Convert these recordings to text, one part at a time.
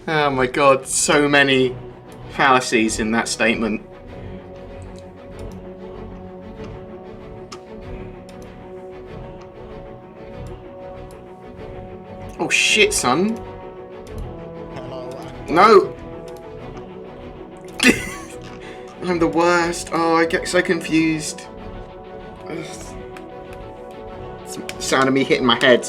Oh my god, so many fallacies in that statement. Oh shit, son. No! I'm the worst. Oh, I get so confused. It's the sound of me hitting my head.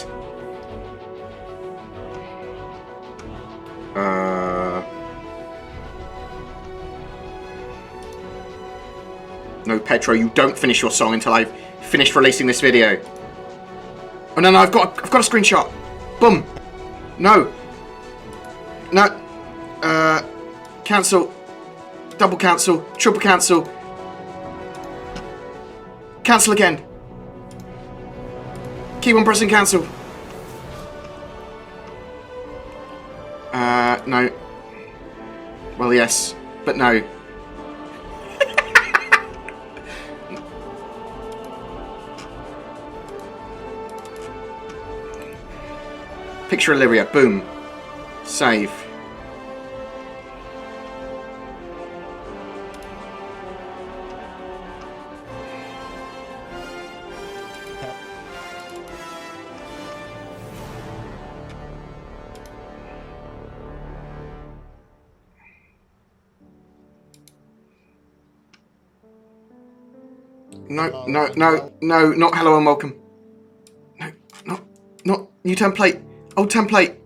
No, Petro, you don't finish your song until I've finished releasing this video. Oh no, I've got a screenshot. Boom. No. No. Cancel. Double cancel. Triple cancel. Cancel again. Keep on pressing cancel. No. Well, yes, but no. Picture Olivia. Boom. Save. No, no, no, no, not hello and welcome. No, not new template. Old template.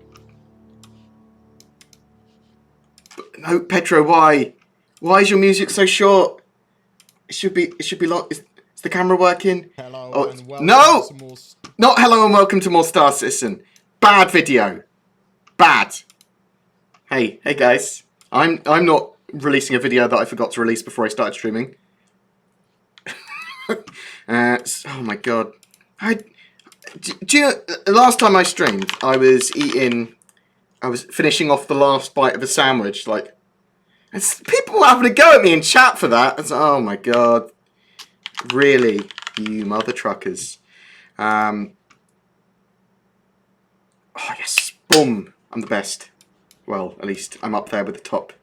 No, Petro, why? Why is your music so short? It should be long. Is the camera working? Hello and welcome. No! Not hello and welcome to more Star Citizen. Bad video. Bad. Hey guys. I'm not releasing a video that I forgot to release before I started streaming. Oh my god. Do you know, the last time I streamed, I was finishing off the last bite of a sandwich, like, people were having a go at me in chat for that. It's like, oh my god. Really? You mother truckers. Oh yes, boom. I'm the best. Well, at least I'm up there with the top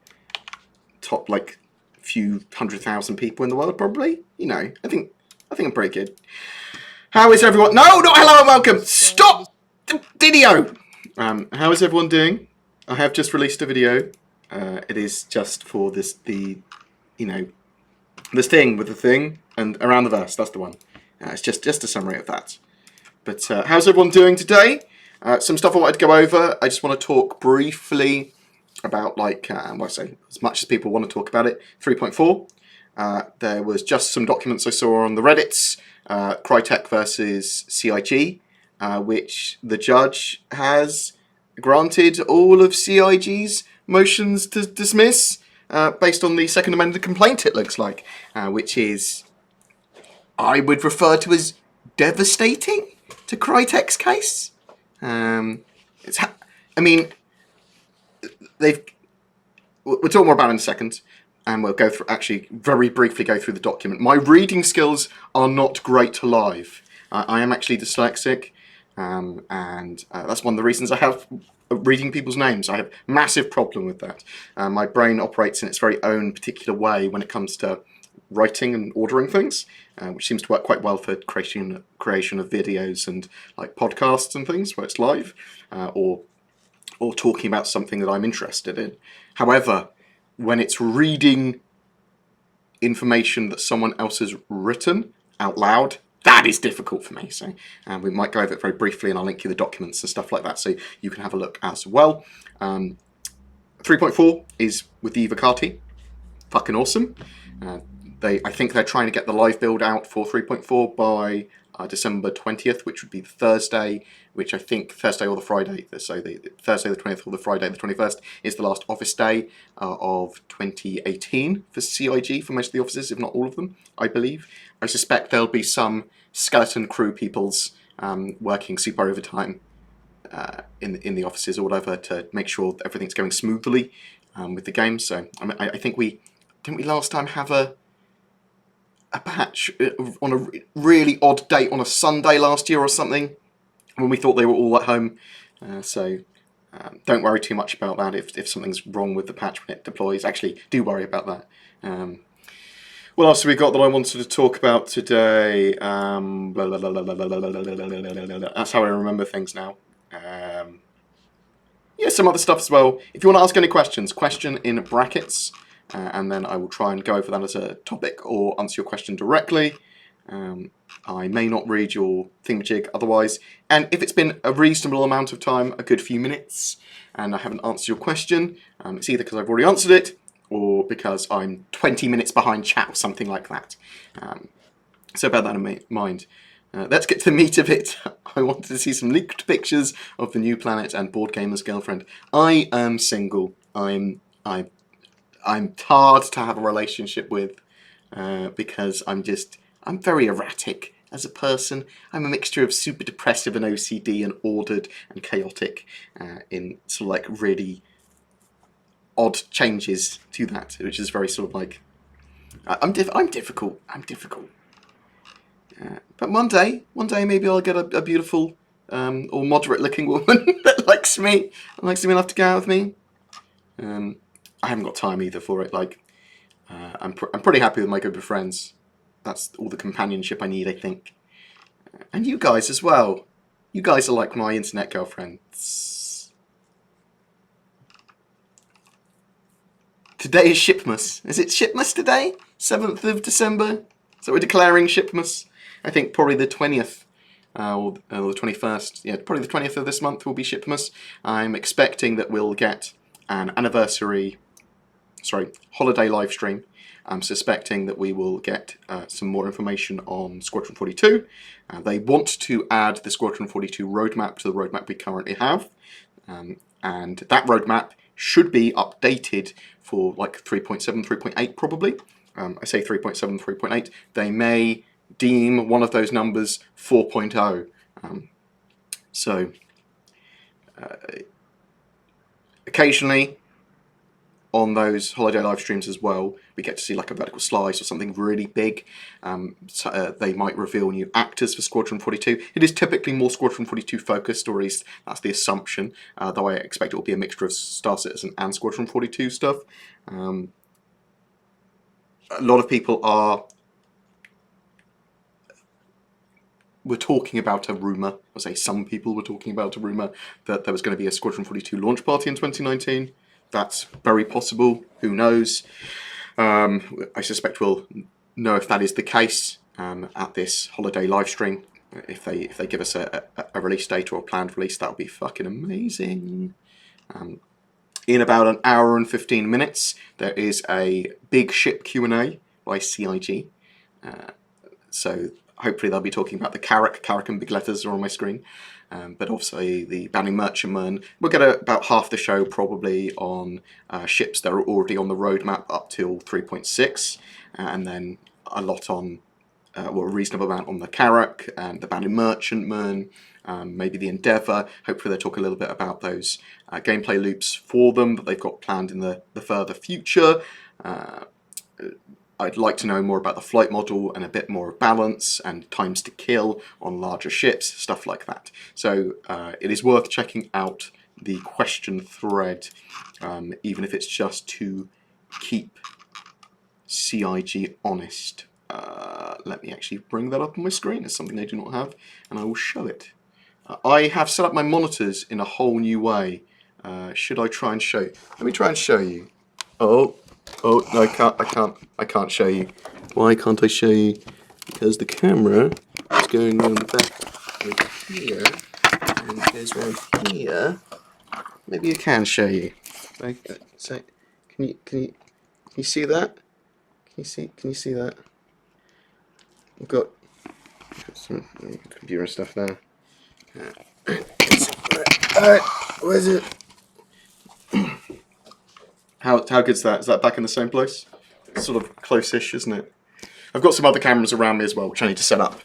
like few 100,000 people in the world, probably. You know, I think I'm pretty good. How is everyone? No, not hello and welcome. Stop the video. How is everyone doing? I have just released a video. It is just for this thing with the thing and around the verse. That's the one. It's just a summary of that. But how's everyone doing today? Some stuff I wanted to go over. I just want to talk briefly about, like, well, I say as much as people want to talk about it. 3.4. There was just some documents I saw on the Reddits. CryTek versus CIG, which the judge has granted all of CIG's motions to dismiss based on the Second Amended complaint, it looks like, which is, I would refer to as devastating to CryTek's case. I mean, we'll talk more about it in a second. And we'll go through, actually, very briefly go through the document. My reading skills are not great live. I am actually dyslexic, and that's one of the reasons I have reading people's names. I have a massive problem with that. My brain operates in its very own particular way when it comes to writing and ordering things, which seems to work quite well for creation of videos and like podcasts and things where it's live, or talking about something that I'm interested in. However, when it's reading information that someone else has written out loud, that is difficult for me. So we might go over it very briefly, and I'll link you the documents and stuff like that, so you can have a look as well. 3.4 is with the Evocati. Fucking awesome. I think they're trying to get the live build out for 3.4 by December 20th, which would be the Thursday, which I think Thursday or the Friday, so the Thursday the 20th or the Friday the 21st is the last office day of 2018 for CIG, for most of the offices, if not all of them, I believe. I suspect there'll be some skeleton crew peoples working super overtime in the offices or whatever to make sure that everything's going smoothly with the game. So I think didn't we last time have a patch on a really odd date on a Sunday last year or something, when we thought they were all at home. So don't worry too much about that if something's wrong with the patch when it deploys. Actually, do worry about that. What else have we got that I wanted to talk about today? That's how I remember things now. Yeah, some other stuff as well. If you want to ask any questions, question in brackets, and then I will try and go over that as a topic or answer your question directly. I may not read your thingamajig otherwise, and if it's been a reasonable amount of time, a good few minutes, and I haven't answered your question, it's either because I've already answered it, or because I'm 20 minutes behind chat or something like that. So bear that in mind. Let's get to the meat of it. I wanted to see some leaked pictures of the new planet and BoredGamer's girlfriend. I am single. I'm hard to have a relationship with because I'm very erratic as a person. I'm a mixture of super depressive and OCD and ordered and chaotic in sort of like really odd changes to that, which is very sort of like I'm difficult. But one day maybe I'll get a beautiful or moderate-looking woman that likes me enough to go out with me. I haven't got time either for it. Like, I'm pretty happy with my group of friends. That's all the companionship I need, I think. And you guys as well. You guys are like my internet girlfriends. Today is Shipmas. Is it Shipmas today? 7th of December? So we're declaring Shipmas. I think probably the 20th. Or the 21st. Yeah, probably the 20th of this month will be Shipmas. I'm expecting that we'll get an holiday live stream. I'm suspecting that we will get some more information on Squadron 42. They want to add the Squadron 42 roadmap to the roadmap we currently have. And that roadmap should be updated for like 3.7, 3.8 probably. I say 3.7, 3.8. They may deem one of those numbers 4.0. Occasionally on those holiday live streams as well, we get to see like a vertical slice or something really big. They might reveal new actors for Squadron 42. It is typically more Squadron 42 focused, or at least that's the assumption, though I expect it will be a mixture of Star Citizen and Squadron 42 stuff. A lot of people were talking about a rumour, I'll say some people were talking about a rumour that there was going to be a Squadron 42 launch party in 2019. That's very possible, who knows. I suspect we'll know if that is the case at this holiday live stream. If they give us a release date or a planned release, that would be fucking amazing. In about an hour and 15 minutes, there is a big ship Q&A by CIG. So hopefully they'll be talking about the Carrack and big letters are on my screen. But also the Banning Merchantman. We'll get about half the show probably on ships that are already on the roadmap up till 3.6, and then a lot on, a reasonable amount on the Carrack and the Banning Merchantman, maybe the Endeavour. Hopefully they'll talk a little bit about those gameplay loops for them that they've got planned in the further future. I'd like to know more about the flight model and a bit more of balance and times to kill on larger ships, stuff like that. So it is worth checking out the question thread, even if it's just to keep CIG honest. Let me actually bring that up on my screen. It's something I do not have, and I will show it. I have set up my monitors in a whole new way. Should I try and show you? Let me try and show you. Oh, no, I can't show you. Why can't I show you? because the camera is going around the back over here and goes around here. Maybe I can show you. So, can you see that? Can you see that? I've got some computer stuff there. Alright, where's it? How good's that? Is that back in the same place? It's sort of close-ish, isn't it? I've got some other cameras around me as well, which I need to set up.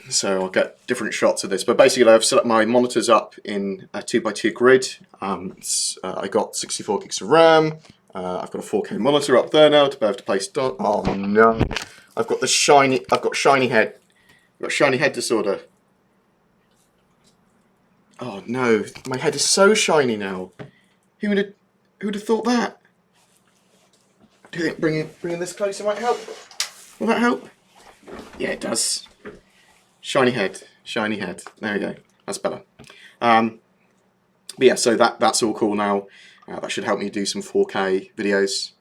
So I'll get different shots of this. But basically I've set up my monitors up in a 2x2 grid. I got 64 gigs of RAM. I've got a 4K monitor up there now to be able to play stuff. Oh no. I've got shiny head. I've got shiny head disorder. Oh no, my head is so shiny now. Who would have thought that? Do you think bringing this closer might help? Will that help? Yeah, it does. Shiny head. There we go. That's better. But yeah, so that's all cool now. That should help me do some 4K videos,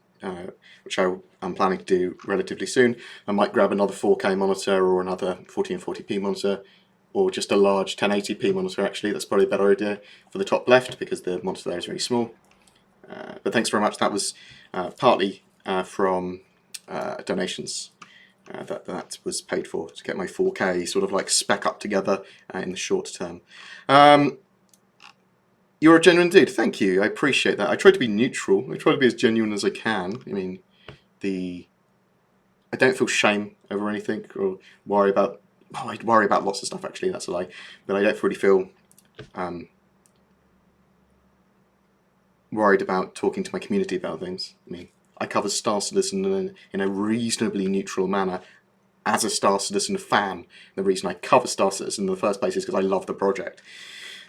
which I'm planning to do relatively soon. I might grab another 4K monitor or another 1440p monitor, or just a large 1080p monitor actually. That's probably a better idea for the top left because the monitor there is very small. But thanks very much. That was partly from donations that was paid for to get my 4K sort of like spec up together in the short term. You're a genuine dude. Thank you. I appreciate that. I try to be neutral. I try to be as genuine as I can. I mean, I don't feel shame over anything or worry about. Oh, I worry about lots of stuff actually. That's a lie. But I don't really feel worried about talking to my community about things. I mean, I cover Star Citizen in a reasonably neutral manner as a Star Citizen fan. The reason I cover Star Citizen in the first place is because I love the project.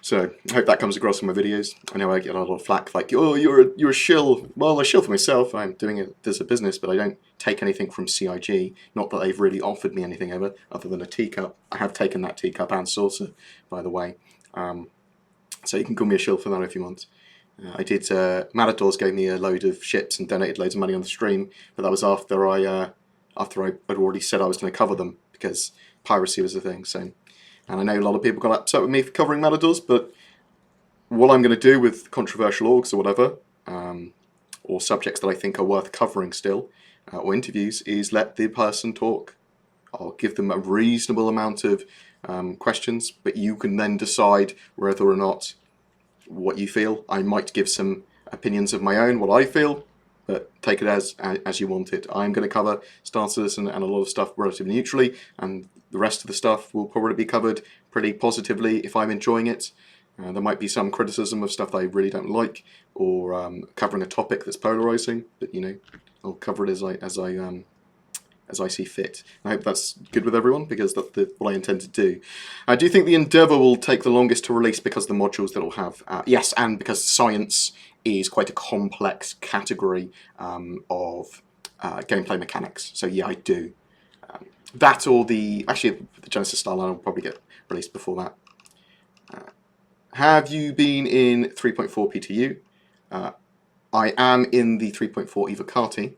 So I hope that comes across in my videos. I know I get a lot of flack like, oh, you're a shill. Well, I shill for myself. I'm doing it as a business, but I don't take anything from CIG. Not that they've really offered me anything ever, other than a teacup. I have taken that teacup and saucer, by the way. So you can call me a shill for that if you want. I did. Matadors gave me a load of ships and donated loads of money on the stream, but that was after I'd already said I was going to cover them because piracy was a thing. So. And I know a lot of people got upset with me for covering Matadors, but what I'm going to do with controversial orgs or whatever, or subjects that I think are worth covering still, or interviews, is let the person talk. I'll give them a reasonable amount of questions, but you can then decide whether or not what you feel. I might give some opinions of my own, what I feel, but take it as you want it. I'm going to cover Star Citizen and a lot of stuff relatively neutrally, and the rest of the stuff will probably be covered pretty positively if I'm enjoying it. There might be some criticism of stuff that I really don't like, or covering a topic that's polarizing, but you know, I'll cover it as I see fit. I hope that's good with everyone, because that's what I intend to do. I do think the Endeavour will take the longest to release because of the modules that it'll have. Yes, and because science is quite a complex category of gameplay mechanics. So yeah, I do. That or actually the Genesis style line will probably get released before that. Have you been in 3.4 PTU? I am in the 3.4 Evocati.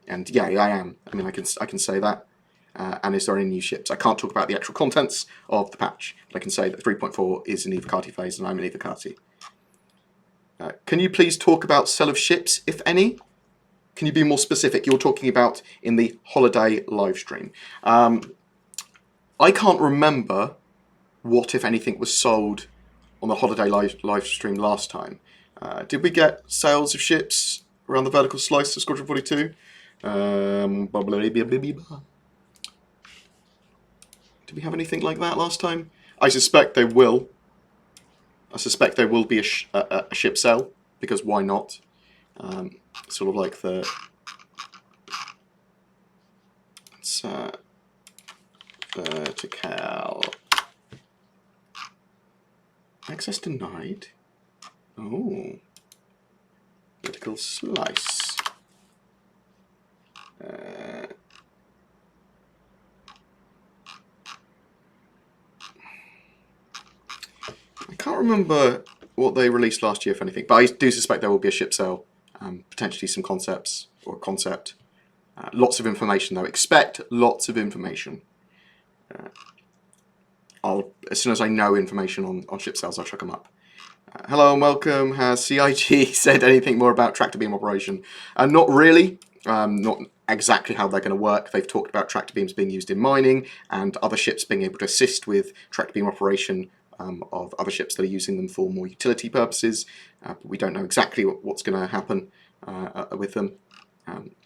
And yeah, I am. I mean, I can say that. And is there any new ships? I can't talk about the actual contents of the patch, but I can say that 3.4 is in Evocati phase, and I'm in Evocati. Can you please talk about sell of ships, if any? Can you be more specific? You're talking about in the Holiday Livestream. I can't remember what, if anything, was sold on the Holiday Livestream last time. Did we get sales of ships around the vertical slice of Squadron 42? Did we have anything like that last time? I suspect they will. I suspect there will be a ship sale, because why not? Sort of like the... It's vertical... Access denied? Oh. Vertical slice. I can't remember what they released last year, if anything, but I do suspect there will be a ship sale, potentially some concepts, or a concept. Lots of information though. Expect lots of information. As soon as I know information on ship sales, I'll chuck them up. Hello and welcome. Has CIG said anything more about tractor beam operation? Not really. Not exactly how they're going to work. They've talked about tractor beams being used in mining and other ships being able to assist with tractor beam operation of other ships that are using them for more utility purposes. But we don't know exactly what's going to happen with them.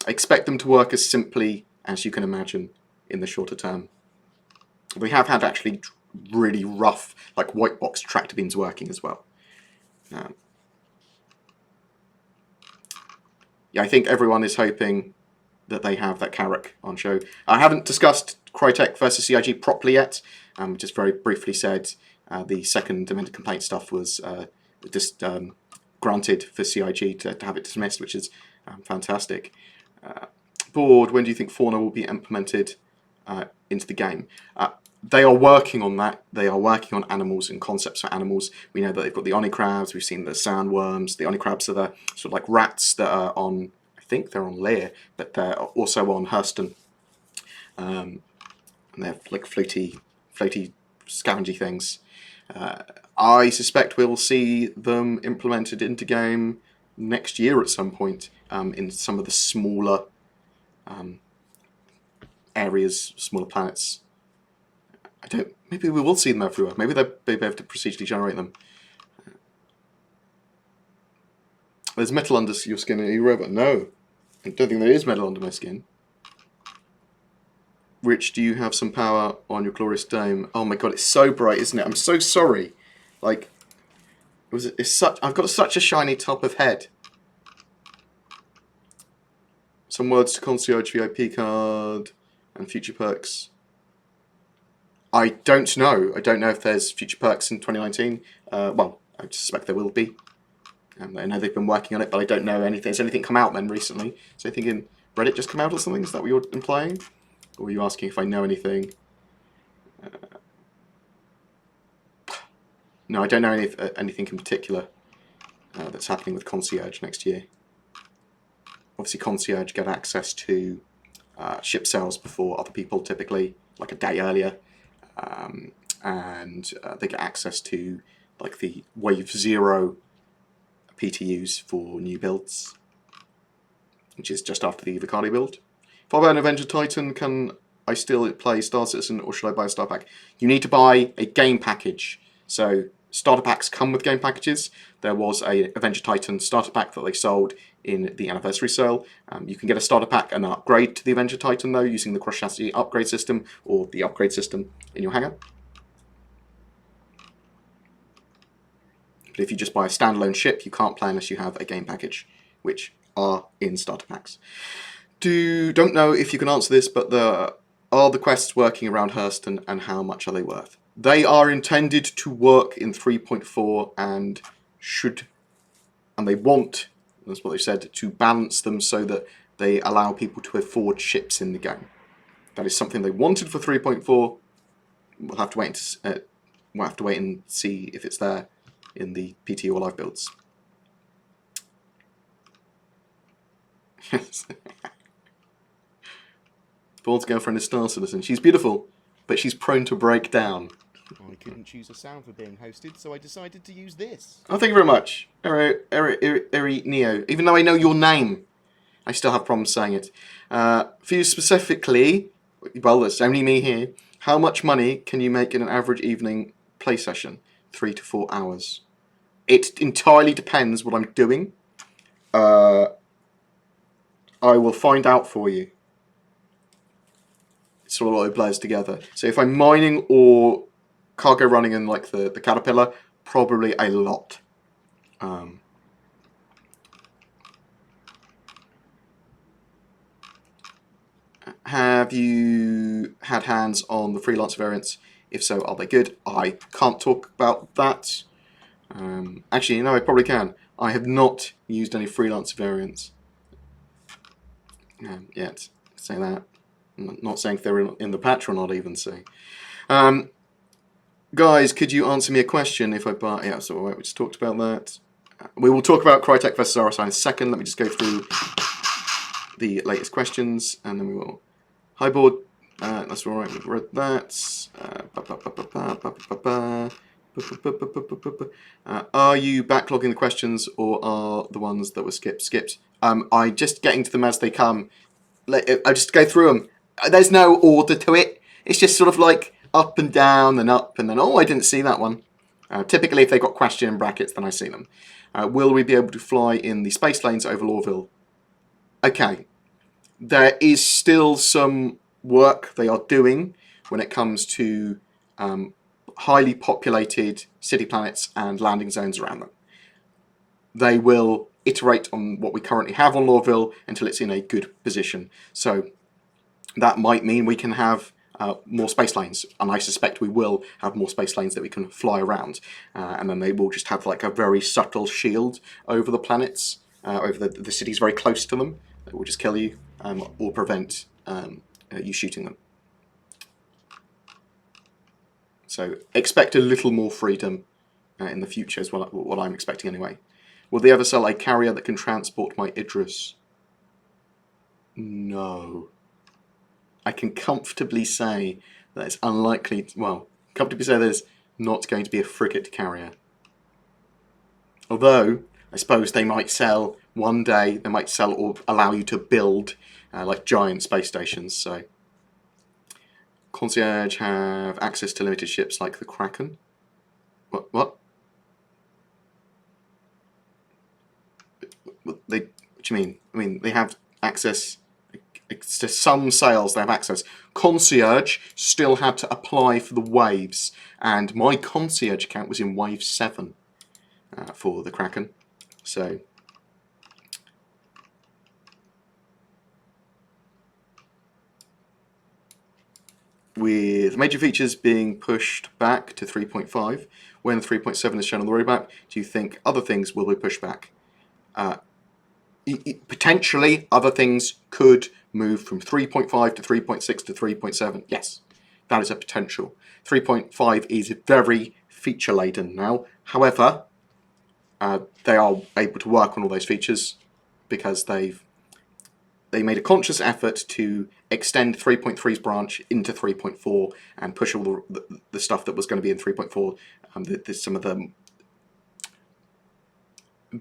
Expect them to work as simply as you can imagine in the shorter term. We have had actually really rough, like white box tractor beams working as well. Yeah, I think everyone is hoping that they have that Carrack on show. I haven't discussed CryTek versus CIG properly yet. Just very briefly said the second amended complaint stuff was just granted for CIG to have it dismissed, which is fantastic. Board, when do you think fauna will be implemented into the game? They are working on that. They are working on animals and concepts for animals. We know that they've got the onicrabs. We've seen the sandworms. The onicrabs are the sort of like rats that are on, I think they're on Lear, but they're also on Hurston. And they're like floaty scavengy things. I suspect we'll see them implemented into game next year at some point in some of the smaller areas, smaller planets. Maybe we will see them everywhere. Maybe they'll be able to procedurally generate them. There's metal under your skin in your robot. No, I don't think there is metal under my skin. Rich, do you have some power on your glorious dome? Oh my god, it's so bright, isn't it? I'm so sorry. Like, I've got such a shiny top of head. Some words to concierge VIP card and future perks. I don't know. I don't know if there's future perks in 2019. Well, I suspect there will be. I know they've been working on it, but I don't know anything. Has anything come out then recently? So I thinking Reddit just come out or something? Is that what you're implying? Or are you asking if I know anything? No, I don't know anything in particular that's happening with Concierge next year. Obviously, Concierge get access to ship sales before other people, typically, like a day earlier. And they get access to like the Wave 0 PTUs for new builds, which is just after the Vicardi build. If I buy an Avenger Titan, can I still play Star Citizen or should I buy a star pack? You need to buy a game package. So starter packs come with game packages. There was a Avenger Titan starter pack that they sold in the anniversary sale. You can get a starter pack and an upgrade to the Avenger Titan though using the cross chassis upgrade system or the upgrade system in your hangar. But if you just buy a standalone ship, you can't play unless you have a game package, which are in starter packs. Don't know if you can answer this, but are the quests working around Hurston and how much are they worth? They are intended to work in 3.4 and they want, that's what they said, to balance them so that they allow people to afford ships in the game. That is something they wanted for 3.4. We'll have to wait and see if it's there in the PT or live builds. Board's girlfriend is Star Citizen. She's beautiful, but she's prone to break down. I couldn't choose a sound for being hosted, so I decided to use this. Oh, thank you very much. Eri Neo. Even though I know your name, I still have problems saying it. For you specifically, well, there's only me here. How much money can you make in an average evening play session? 3 to 4 hours. It entirely depends what I'm doing. I will find out for you. It's sort of what it blurs together. So if I'm mining or cargo running in like the Caterpillar, probably a lot. Have you had hands on the freelance variants? If so, are they good? I can't talk about that. Actually, no, I probably can. I have not used any freelance variants yet. Say that. I'm not saying if they're in the patch or not, even say. Guys, could you answer me a question if I buy... Yeah, so we just talked about that. We will talk about CryTek versus RSI in a second. Let me just go through the latest questions, and then we will. Hi board, that's all right. We've read that. Are you backlogging the questions, or are the ones that were skipped? I'm just getting to them as they come. I just go through them. There's no order to it. It's just sort of like up and down and up, and then, oh, I didn't see that one. Typically, if they've got question in brackets, then I see them. Will we be able to fly in the space lanes over Lawville? Okay. There is still some work they are doing when it comes to highly populated city planets and landing zones around them. They will iterate on what we currently have on Lawville until it's in a good position. So that might mean we can have more space lanes, and I suspect we will have more space lanes that we can fly around, and then they will just have like a very subtle shield over the planets, over the cities very close to them, that will just kill you or prevent you shooting them. So expect a little more freedom in the future is what I'm expecting anyway. Will they ever sell a carrier that can transport my Idris? No. I can comfortably say that it's unlikely, well, comfortably say there's not going to be a frigate carrier. Although, I suppose they might sell one day, they might sell or allow you to build like giant space stations, so. Concierge have access to limited ships like the Kraken? What? What do you mean? I mean, they have access to some sales, they have access. Concierge still had to apply for the waves, and my concierge account was in wave 7 for the Kraken. So with major features being pushed back to 3.5, when 3.7 is shown on the roadmap, do you think other things will be pushed back? Potentially, other things could move from 3.5 to 3.6 to 3.7. Yes, that is a potential. 3.5 is very feature-laden now. However, they are able to work on all those features because they made a conscious effort to extend 3.3's branch into 3.4 and push all the stuff that was going to be in 3.4. Some of the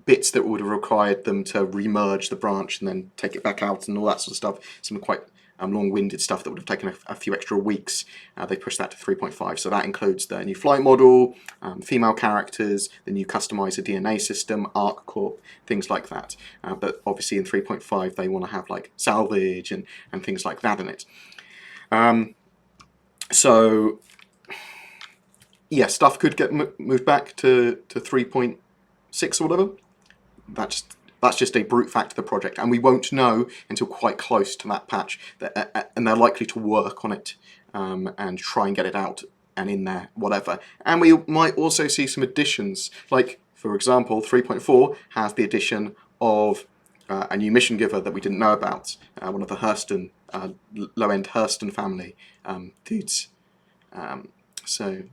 bits that would have required them to remerge the branch and then take it back out and all that sort of stuff. Some quite long-winded stuff that would have taken a few extra weeks. They pushed that to 3.5. So that includes the new flight model, female characters, the new customizer DNA system, ArcCorp, things like that. But obviously in 3.5 they want to have like salvage and things like that in it. So yeah, stuff could get moved back to 3.6 or whatever. That's just a brute fact of the project, and we won't know until quite close to that patch, and they're likely to work on it and try and get it out and in there, whatever. And we might also see some additions, like, for example, 3.4 has the addition of a new mission giver that we didn't know about, one of the Hurston, low-end Hurston family dudes. So,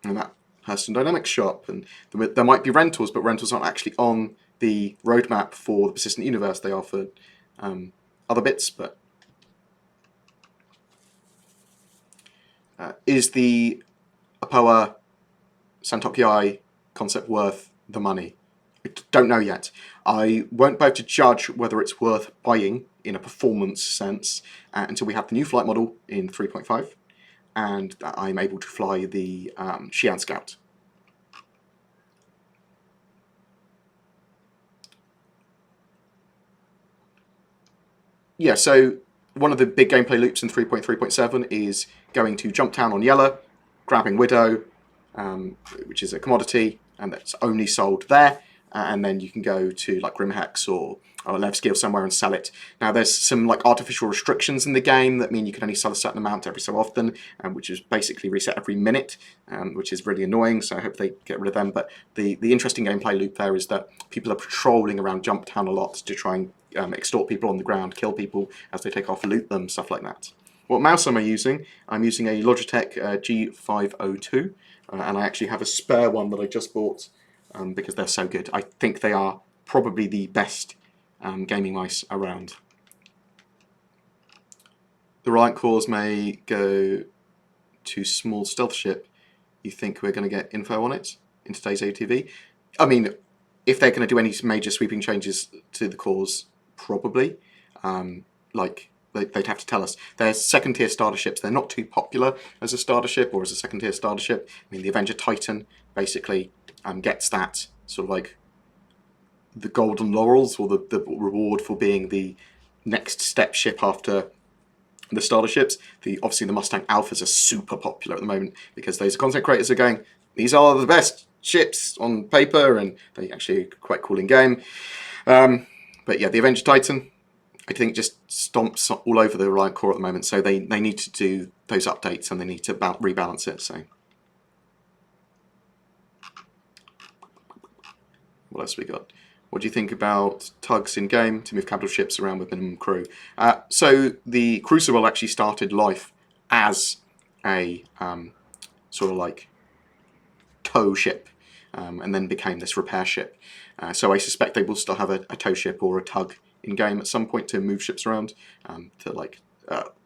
and that Hurston Dynamics shop, and there might be rentals, but rentals aren't actually on the roadmap for the Persistent Universe. They are for other bits, but is the APOA Santoki concept worth the money? I don't know yet. I won't be able to judge whether it's worth buying in a performance sense until we have the new flight model in 3.5. and I'm able to fly the Xi'an Scout. Yeah, so one of the big gameplay loops in 3.3.7 is going to Jump Town on Yella, grabbing Widow, which is a commodity, and that's only sold there, and then you can go to like Grimhex or Nevsky or somewhere and sell it. Now there's some like artificial restrictions in the game that mean you can only sell a certain amount every so often, which is basically reset every minute, which is really annoying, so I hope they get rid of them. But the interesting gameplay loop there is that people are patrolling around Jump Town a lot to try and extort people on the ground, kill people as they take off, loot them, stuff like that. What mouse am I using? I'm using a Logitech G502, and I actually have a spare one that I just bought because they're so good. I think they are probably the best gaming mice around. The Reliant cores may go to small stealth ship. You think we're going to get info on it in today's ATV? I mean, if they're going to do any major sweeping changes to the cores, probably. Like, they'd have to tell us. They're second-tier starter ships. They're not too popular as a starter ship or as a second-tier starter ship. I mean, the Avenger Titan basically gets that sort of like the golden laurels, or the reward for being the next step ship after the starter ships. Obviously the Mustang Alphas are super popular at the moment because those content creators are going, these are the best ships on paper, and they actually are quite cool in game. But yeah, the Avenger Titan, I think, just stomps all over the Reliant core at the moment, so they need to do those updates and they need to rebalance it. So what else we got? What do you think about tugs in game to move capital ships around with minimum crew? So the Crucible actually started life as a sort of like tow ship, and then became this repair ship. So I suspect they will still have a tow ship or a tug in game at some point to move ships around, to like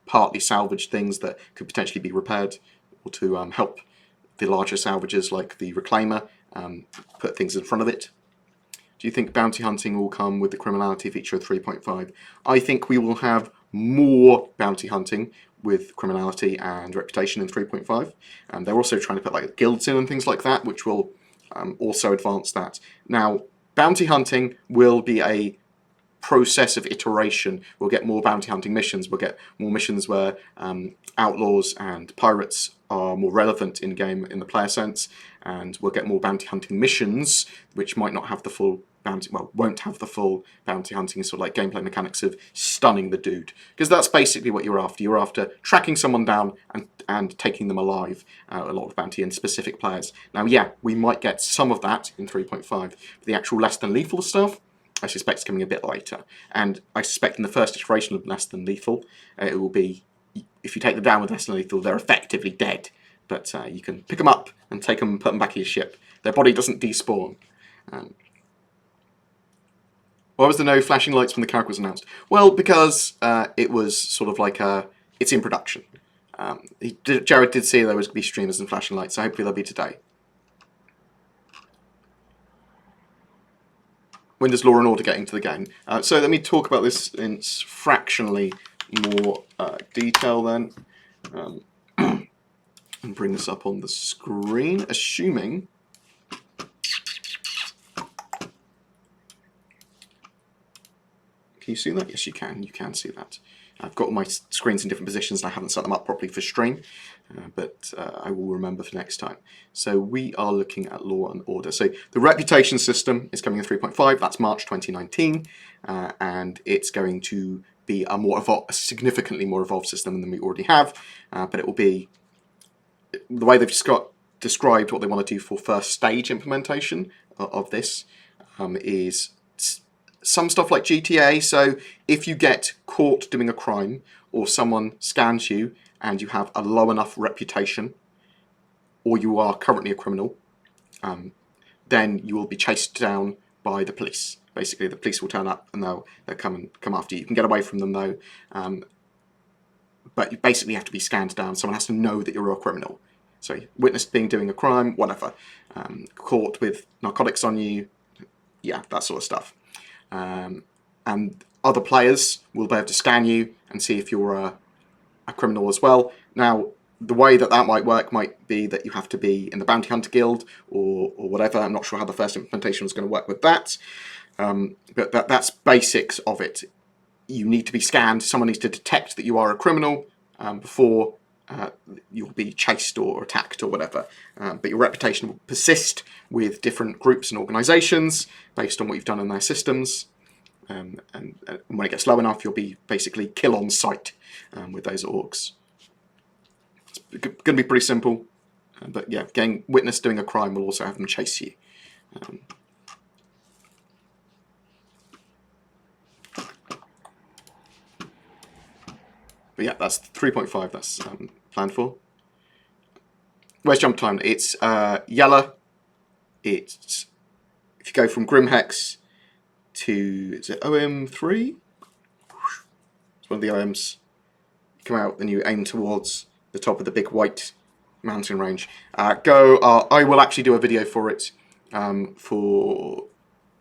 partly salvage things that could potentially be repaired, or to help the larger salvagers like the Reclaimer put things in front of it. Do you think bounty hunting will come with the criminality feature of 3.5? I think we will have more bounty hunting with criminality and reputation in 3.5. They're also trying to put like guilds in and things like that, which will also advance that. Now, bounty hunting will be a process of iteration. We'll get more bounty hunting missions. We'll get more missions where outlaws and pirates are more relevant in game in the player sense, and we'll get more bounty hunting missions which might not have the full bounty, well, won't have the full bounty hunting sort of like gameplay mechanics of stunning the dude, because that's basically what you're after. You're after tracking someone down and taking them alive. A lot of bounty in specific players. Now, yeah, we might get some of that in 3.5, but the actual less than lethal stuff, I suspect it's coming a bit later. And I suspect in the first iteration of less than lethal, it will be, if you take them down with less than lethal, they're effectively dead. But you can pick them up and take them and put them back in your ship. Their body doesn't despawn. Why was there no flashing lights when the character was announced? Well, because it was sort of like it's in production. Jared did say there was going to be streamers and flashing lights, so hopefully they'll be today. When does Law and Order get into the game? So let me talk about this in fractionally more detail then. And bring this up on the screen, assuming... Can you see that? Yes, you can. You can see that. I've got my screens in different positions and I haven't set them up properly for stream, but I will remember for next time. So we are looking at Law and Order. So the reputation system is coming in 3.5. That's March 2019, and it's going to be a significantly more evolved system than we already have, but it will be the way they've described what they want to do for first stage implementation of this is some stuff like GTA. So if you get caught doing a crime or someone scans you and you have a low enough reputation, or you are currently a criminal, then you will be chased down by the police. Basically, the police will turn up and they'll come after you. You can get away from them though, but you basically have to be scanned down. Someone has to know that you're a criminal. So witnessed doing a crime, whatever. Caught with narcotics on you, yeah, that sort of stuff. And other players will be able to scan you and see if you're a criminal as well. Now, the way that might work might be that you have to be in the Bounty Hunter Guild or whatever. I'm not sure how the first implementation was going to work with that. But that's basics of it. You need to be scanned. Someone needs to detect that you are a criminal before you'll be chased or attacked or whatever. But your reputation will persist with different groups and organisations based on what you've done in their systems. And when it gets low enough, you'll be basically kill on sight with those orgs. It's going to be pretty simple. But yeah, getting witness doing a crime will also have them chase you. But yeah, that's 3.5 that's planned for. Where's jump time? It's yellow. It's if you go from Grimhex to, is it OM3? It's one of the OMs. You come out and you aim towards the top of the big white mountain range. I will actually do a video for it for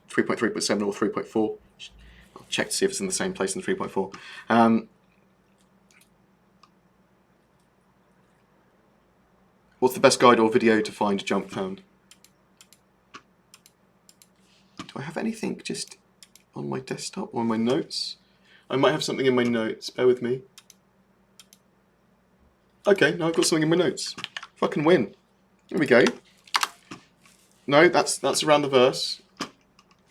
3.3.7 or 3.4. I'll check to see if it's in the same place in 3.4. What's the best guide or video to find junk found? Do I have anything just on my desktop or on my notes? I might have something in my notes. Bear with me. Okay, now I've got something in my notes. Fucking win. There we go. No, that's around the verse.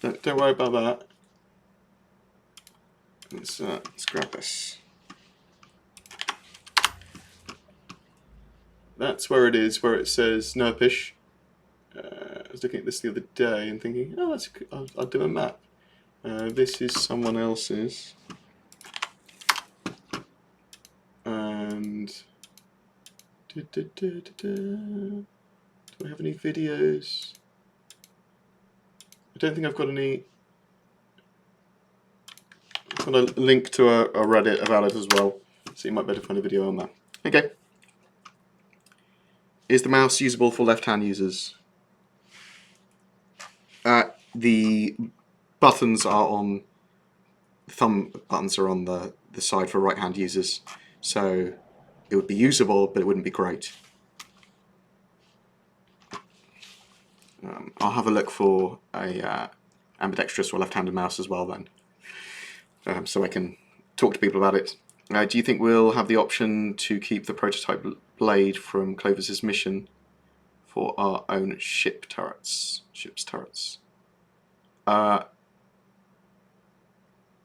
Don't worry about that. Let's grab this. That's where it is, where it says Nerpish. I was looking at this the other day and thinking, oh, I'll do a map. This is someone else's. And do I have any videos? I don't think I've got any. I've got a link to a Reddit about it as well, so you might be able to find a video on that. Okay. Is the mouse usable for left-hand users? The buttons are on, the thumb buttons are on the side for right-hand users, so it would be usable, but it wouldn't be great. I'll have a look for a ambidextrous or left-handed mouse as well then, so I can talk to people about it. Do you think we'll have the option to keep the prototype blade from Clovis's mission for our own ship's turrets?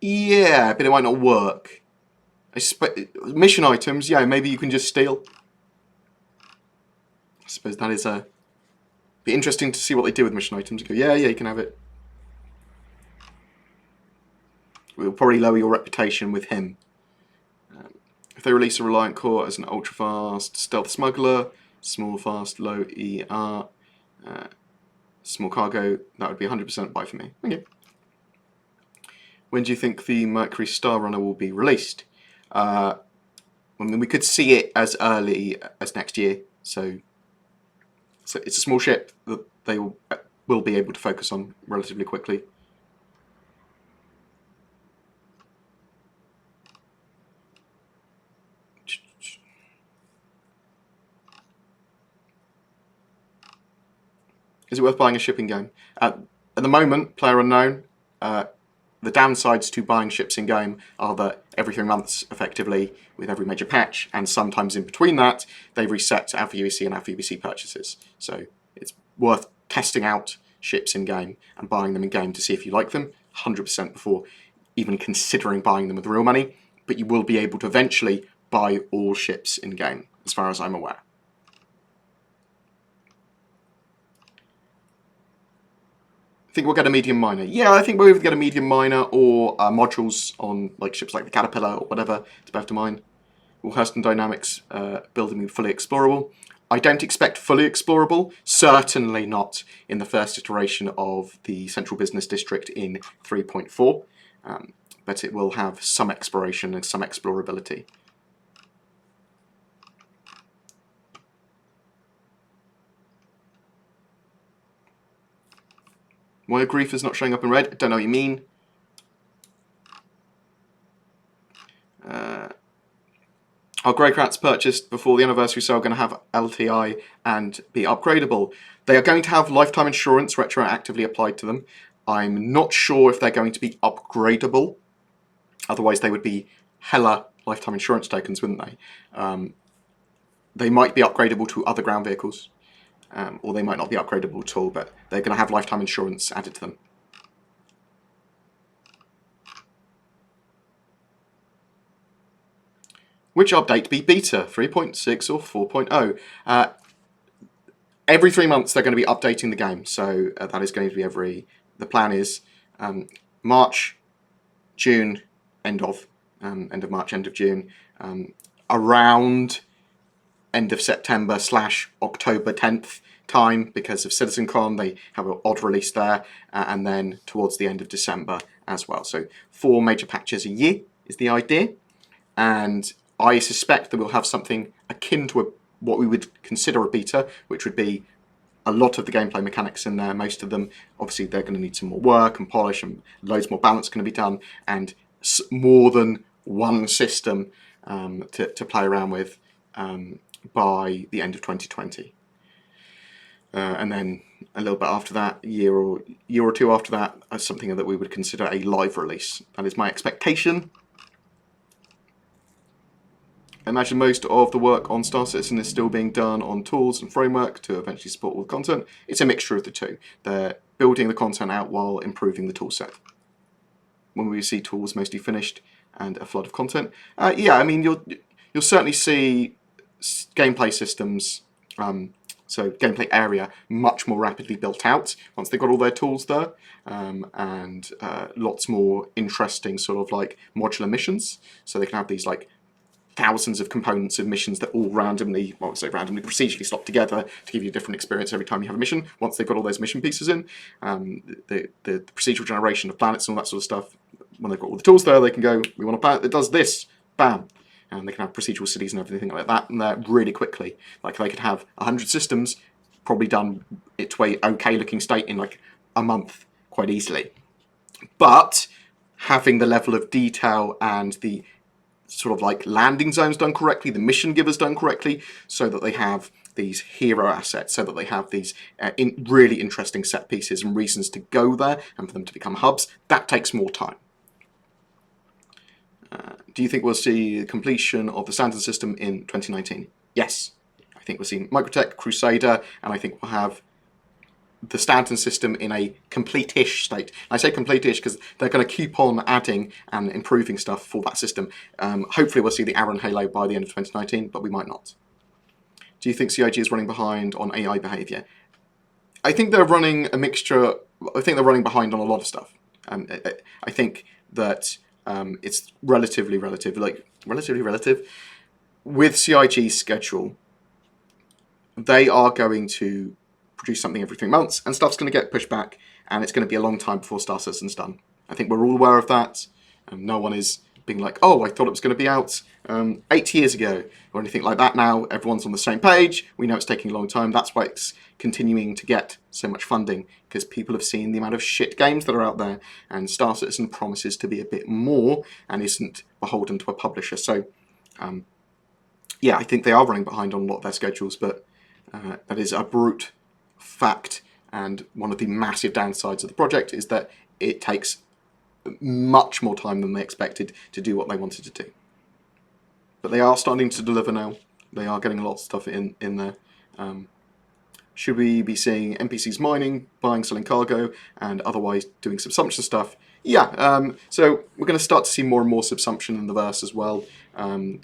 Yeah, but it might not work. Mission items, yeah, maybe you can just steal. I suppose that is be interesting to see what they do with mission items. Go, yeah, you can have it. We'll probably lower your reputation with him. If they release a Reliant core as an ultra-fast stealth smuggler, small, fast, low ER, small cargo, that would be 100% buy for me. Okay. When do you think the Mercury Star Runner will be released? I mean, we could see it as early as next year, so it's a small ship that they will be able to focus on relatively quickly. Is it worth buying a shipping game? At the moment, Player Unknown, the downsides to buying ships in game are that every 3 months, effectively, with every major patch, and sometimes in between that, they reset Alpha UEC and Alpha UBC purchases. So it's worth testing out ships in game and buying them in game to see if you like them, 100% before even considering buying them with real money. But you will be able to eventually buy all ships in game, as far as I'm aware. Think we'll get a medium minor. Yeah, I think we'll either get a medium minor or modules on like ships like the Caterpillar or whatever to bear to mind. Will Hurston Dynamics building be fully explorable? I don't expect fully explorable, certainly not in the first iteration of the Central Business District in 3.4, but it will have some exploration and some explorability. Why are griefers not showing up in red? I don't know what you mean. Are Greycrats purchased before the anniversary sale going to have LTI and be upgradable? They are going to have lifetime insurance retroactively applied to them. I'm not sure if they're going to be upgradable. Otherwise they would be hella lifetime insurance tokens, wouldn't they? They might be upgradable to other ground vehicles. Or they might not be upgradable at all, but they're going to have lifetime insurance added to them. Which update be beta, 3.6 or 4.0? Every 3 months they're going to be updating the game, so that is going to be the plan is March, June, end of March, end of June, around end of September / October 10th, time because of CitizenCon. They have an odd release there, and then towards the end of December as well. So 4 major patches a year is the idea, and I suspect that we'll have something akin to what we would consider a beta, which would be a lot of the gameplay mechanics in there. Most of them, obviously, they're going to need some more work and polish, and loads more balance going to be done, and more than one system to play around with by the end of 2020. And then a little bit after that, a year or two after that, as something that we would consider a live release. That is my expectation. I imagine most of the work on Star Citizen is still being done on tools and framework to eventually support all the content. It's a mixture of the two. They're building the content out while improving the tool set. When we see tools mostly finished and a flood of content, yeah, I mean, you'll certainly see gameplay systems, so gameplay area, much more rapidly built out once they've got all their tools there, and lots more interesting sort of like modular missions. So they can have these like thousands of components of missions that all randomly, well, I say randomly, procedurally slot together to give you a different experience every time you have a mission. Once they've got all those mission pieces in, the procedural generation of planets and all that sort of stuff, when they've got all the tools there, they can go, we want a planet that does this, bam. And they can have procedural cities and everything like that, and they're really quickly. Like they could have 100 systems probably done its way okay looking state in like a month quite easily. But having the level of detail and the sort of like landing zones done correctly, the mission givers done correctly, so that they have these hero assets, so that they have these really interesting set pieces and reasons to go there and for them to become hubs, that takes more time. Do you think we'll see the completion of the Stanton system in 2019? Yes. I think we'll see Microtech, Crusader, and I think we'll have the Stanton system in a complete-ish state. I say complete-ish because they're going to keep on adding and improving stuff for that system. Hopefully we'll see the Aaron Halo by the end of 2019, but we might not. Do you think CIG is running behind on AI behaviour? I think they're running a mixture. I think they're running behind on a lot of stuff. I think that it's relatively relative. With CIG's schedule, they are going to produce something every 3 months, and stuff's going to get pushed back, and it's going to be a long time before Star Citizen's done. I think we're all aware of that. No one is being like, oh, I thought it was going to be out 8 years ago, or anything like that now. Everyone's on the same page. We know it's taking a long time. That's why it's continuing to get so much funding, because people have seen the amount of shit games that are out there, and Star Citizen promises to be a bit more and isn't beholden to a publisher. So, yeah, I think they are running behind on a lot of their schedules, but that is a brute fact, and one of the massive downsides of the project is that it takes much more time than they expected to do what they wanted to do. But they are starting to deliver now. They are getting a lot of stuff in there. Should we be seeing NPCs mining, buying, selling cargo, and otherwise doing subsumption stuff? Yeah, so we're going to start to see more and more subsumption in the verse as well. We're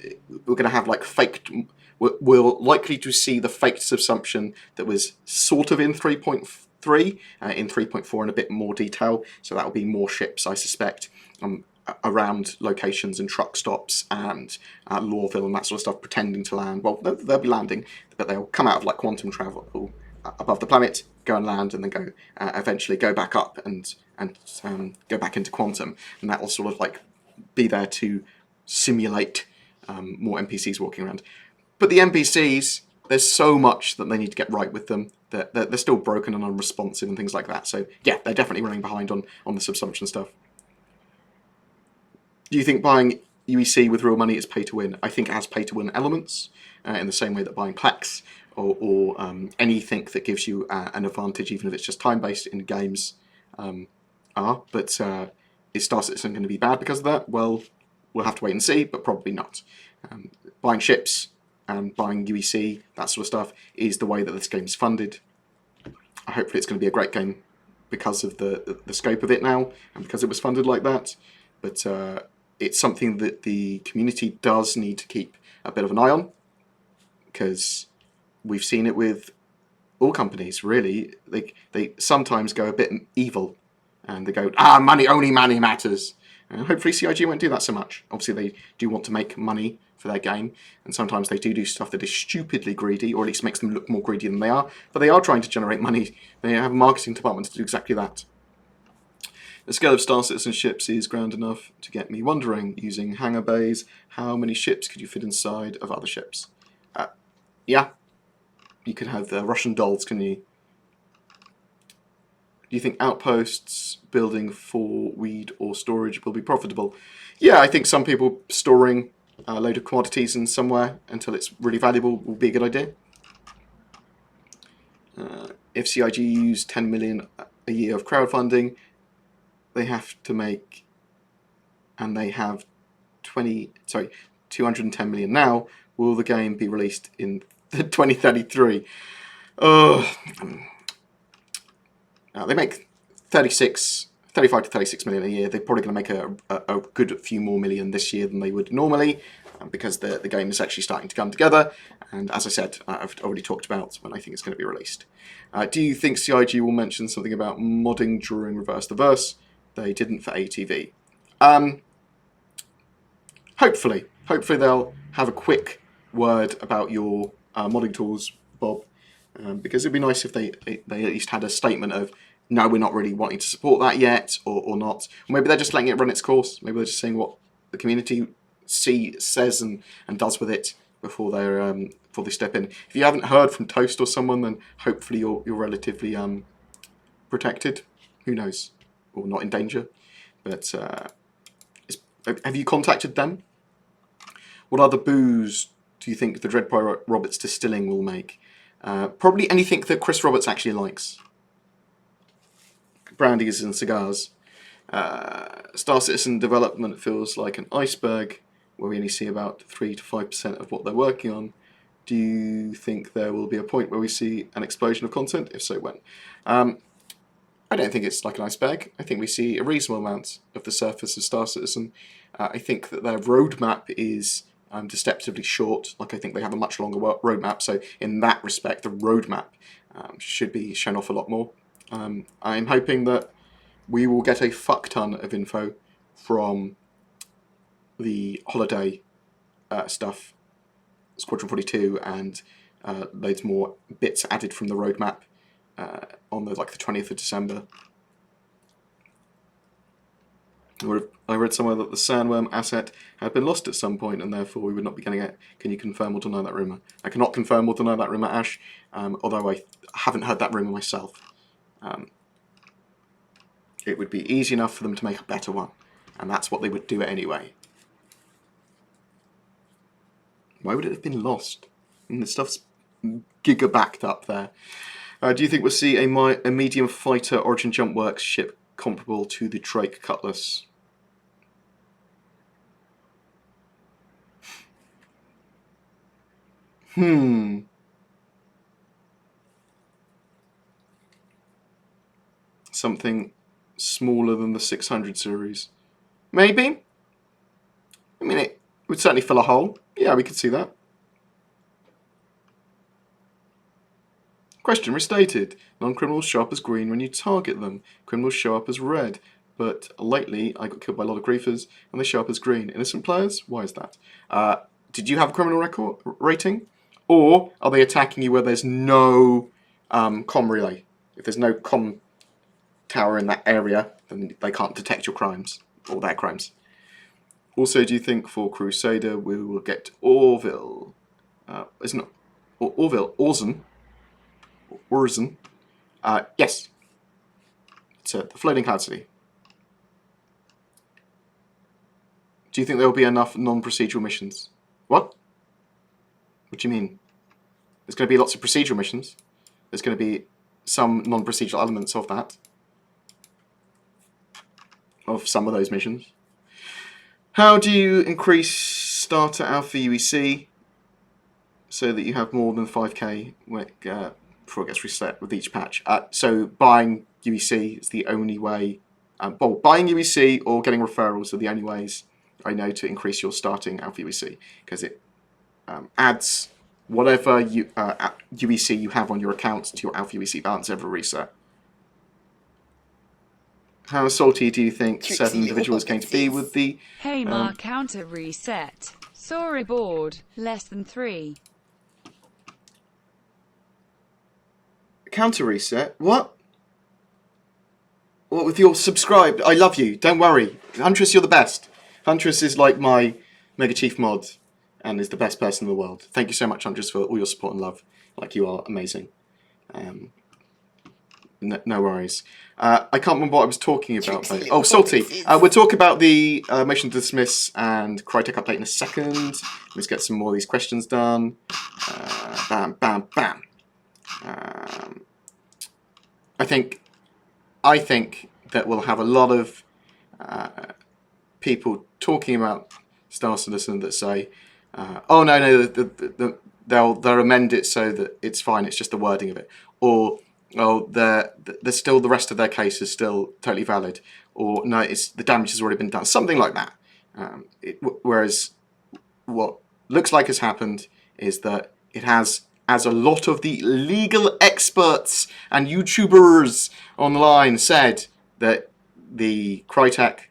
going to have like faked... We're likely to see the faked subsumption that was sort of in 3.3, in 3.4 in a bit more detail. So that will be more ships, I suspect, around locations and truck stops and Lawville and that sort of stuff, pretending to land. Well, they'll be landing, but they'll come out of like quantum travel above the planet, go and land, and then go eventually go back up and go back into quantum, and that will sort of like be there to simulate more NPCs walking around. But the NPCs, there's so much that they need to get right with them. They're still broken and unresponsive and things like that. So yeah, they're definitely running behind on the subsumption stuff. Do you think buying UEC with real money is pay to win? I think it has pay to win elements in the same way that buying Plex or anything that gives you an advantage, even if it's just time-based in games, are. But is Star Citizen going to be bad because of that? Well, we'll have to wait and see, but probably not. Buying ships and buying UEC, that sort of stuff, is the way that this game is funded. Hopefully it's going to be a great game because of the scope of it now, and because it was funded like that. But it's something that the community does need to keep a bit of an eye on, because we've seen it with all companies, really. They sometimes go a bit evil, and they go, money, only money matters. Hopefully CIG won't do that so much. Obviously they do want to make money for their game, and sometimes they do stuff that is stupidly greedy, or at least makes them look more greedy than they are, but they are trying to generate money. They have a marketing department to do exactly that. The scale of Star Citizen ships is grand enough to get me wondering, using hangar bays, how many ships could you fit inside of other ships? Yeah, you could have the Russian dolls, can you? Do you think outposts building for weed or storage will be profitable? Yeah, I think some people storing a load of commodities in somewhere until it's really valuable will be a good idea. If CIG use 10 million a year of crowdfunding, they have to make, and they have 210 million now. Will the game be released in 2033? They make 35 to 36 million a year. They're probably going to make a good few more million this year than they would normally, because the game is actually starting to come together. And as I said, I've already talked about when I think it's going to be released. Do you think CIG will mention something about modding during Reverse the Verse? They didn't for ATV. Hopefully they'll have a quick word about your modding tools, Bob, because it'd be nice if they at least had a statement of, no, we're not really wanting to support that yet, or not. Or maybe they're just letting it run its course. Maybe they're just saying what the community says and does with it before they step in. If you haven't heard from Toast or someone, then hopefully you're relatively protected. Who knows? Or not in danger. But have you contacted them? What other booze do you think the Dread Roberts Distilling will make? Probably anything that Chris Roberts actually likes. Brandies and cigars. Star Citizen development feels like an iceberg where we only see about 3 to 5% of what they're working on. Do you think there will be a point where we see an explosion of content? If so, when? I don't think it's like an iceberg. I think we see a reasonable amount of the surface of Star Citizen. I think that their roadmap is deceptively short. Like, I think they have a much longer roadmap, so in that respect, the roadmap should be shown off a lot more. I'm hoping that we will get a fuck ton of info from the Holiday stuff, Squadron 42, and loads more bits added from the roadmap on the 20th of December. I read somewhere that the Sandworm asset had been lost at some point, and therefore we would not be getting it. Can you confirm or deny that rumour? I cannot confirm or deny that rumour, Ash, although I haven't heard that rumour myself. It would be easy enough for them to make a better one, and that's what they would do anyway. Why would it have been lost? The stuff's giga backed up there. Do you think we'll see a medium fighter Origin Jump Works ship comparable to the Drake Cutlass? Something smaller than the 600 series. Maybe? I mean, it would certainly fill a hole. Yeah, we could see that. Question restated. Non-criminals show up as green when you target them. Criminals show up as red. But lately, I got killed by a lot of griefers, and they show up as green. Innocent players? Why is that? Did you have a criminal record rating? Or are they attacking you where there's no comm relay? If there's no comm tower in that area, then they can't detect your crimes, or their crimes. Also, do you think for Crusader we will get Orville? Isn't it Orville? Orzen? Yes. It's the Floating Cloud City. Do you think there will be enough non-procedural missions? What? What do you mean? There's going to be lots of procedural missions. There's going to be some non-procedural elements of that. Of some of those missions. How do you increase starter alpha UEC so that you have more than 5k before it gets reset with each patch? So buying UEC is the only way. Well, buying UEC or getting referrals are the only ways I know to increase your starting alpha UEC, because it adds whatever UEC you have on your account to your alpha UEC balance every reset. How salty do you think certain individuals are going to be with the Hey Ma, counter reset. Sorry board. Less than 3. counter reset? What? What with your subscribed? I love you. Don't worry. Huntress, you're the best. Huntress is like my Mega Chief mod and is the best person in the world. Thank you so much, Huntress, for all your support and love. Like, you are amazing. No worries. I can't remember what I was talking about. Oh, salty. We'll talk about the motion to dismiss and CryTek update in a second. Let's get some more of these questions done. Bam, bam, bam. I think that we'll have a lot of people talking about Star Citizen that say, "Oh no, they'll amend it so that it's fine. It's just the wording of it," or "Oh, there's still the rest of their case is still totally valid," or "No, it's the damage has already been done." Something like that. Whereas what looks like has happened is that it has, as a lot of the legal experts and YouTubers online said, that the CryTek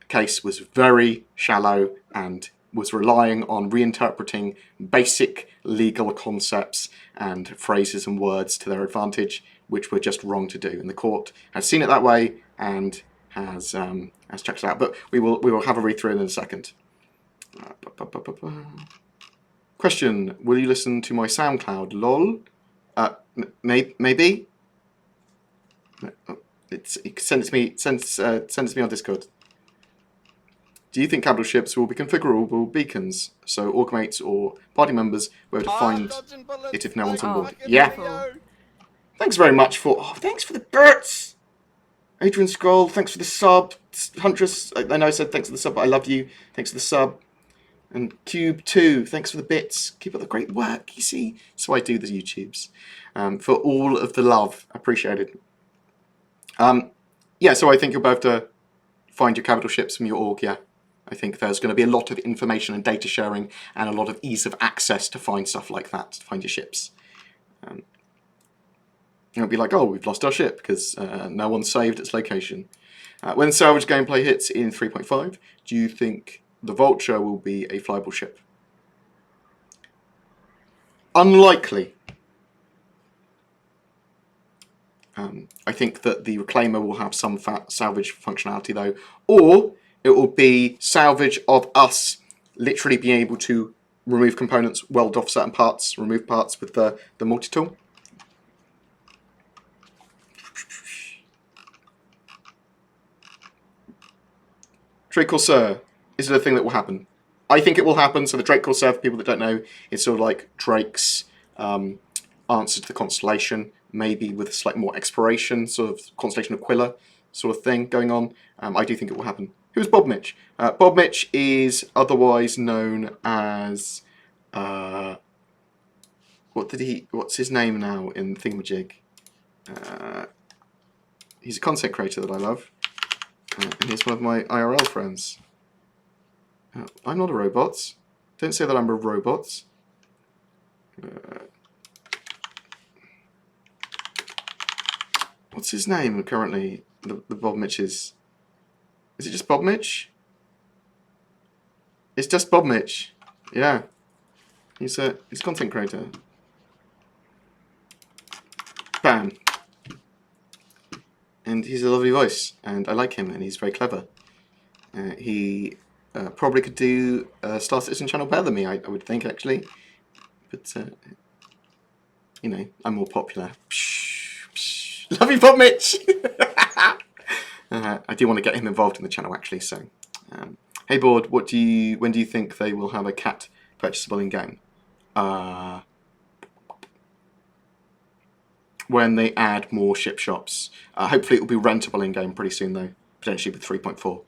case was very shallow and was relying on reinterpreting basic legal concepts and phrases and words to their advantage, which were just wrong to do. And the court has seen it that way and has checked it out. But we will have a read through it in a second. Question: will you listen to my SoundCloud? Lol. Maybe. Send it to me on Discord. Do you think capital ships will be configurable beacons, so orgmates or party members will be able to find it if no one's on board? Yeah. Thanks very much for. Oh, thanks for the bits. Adrian Scroll, thanks for the sub. Huntress, I know I said thanks for the sub, but I love you. Thanks for the sub. And Cube2, thanks for the bits. Keep up the great work, you see. So I do the YouTubes. For all of the love, appreciated. Yeah, so I think you'll be able to find your capital ships from your org, yeah. I think there's going to be a lot of information and data sharing and a lot of ease of access to find stuff like that, to find your ships. It'll be like, oh, we've lost our ship because no one saved its location. When salvage gameplay hits in 3.5, do you think the Vulture will be a flyable ship? Unlikely. I think that the Reclaimer will have some salvage functionality though, or it will be salvage of us literally being able to remove components, weld off certain parts, remove parts with the multi-tool. Drake Corsair, is it a thing that will happen? I think it will happen. So the Drake Corsair, for people that don't know, is sort of like Drake's answer to the Constellation, maybe with a slightly more exploration, sort of Constellation Aquila sort of thing going on. I do think it will happen. Who's Bob Mitch? Bob Mitch is otherwise known as what's his name now in Thingamajig? He's a content creator that I love. And he's one of my IRL friends. I'm not a robot. Don't say that I'm a robot. What's his name currently? The Bob Mitch's. Is it just Bob Mitch? It's just Bob Mitch. Yeah. He's a content creator. Bam. And he's a lovely voice, and I like him, and he's very clever. He probably could do a Star Citizen channel better than me, I would think, actually. But, you know, I'm more popular. Psh, psh. Love you, Bob Mitch! I do want to get him involved in the channel, actually, so... hey, Board, when do you think they will have a cat purchasable in-game? When they add more ship shops. Hopefully it will be rentable in-game pretty soon though, potentially with 3.4.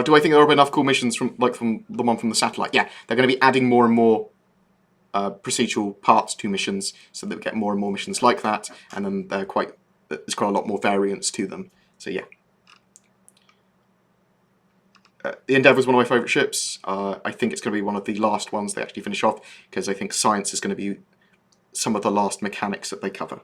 Do I think there will be enough cool missions from the one from the satellite? Yeah, they're going to be adding more and more procedural parts to missions, so that we get more and more missions like that, and then there's quite a lot more variance to them. So yeah. The Endeavour is one of my favourite ships. I think it's going to be one of the last ones they actually finish off, because I think science is going to be some of the last mechanics that they cover.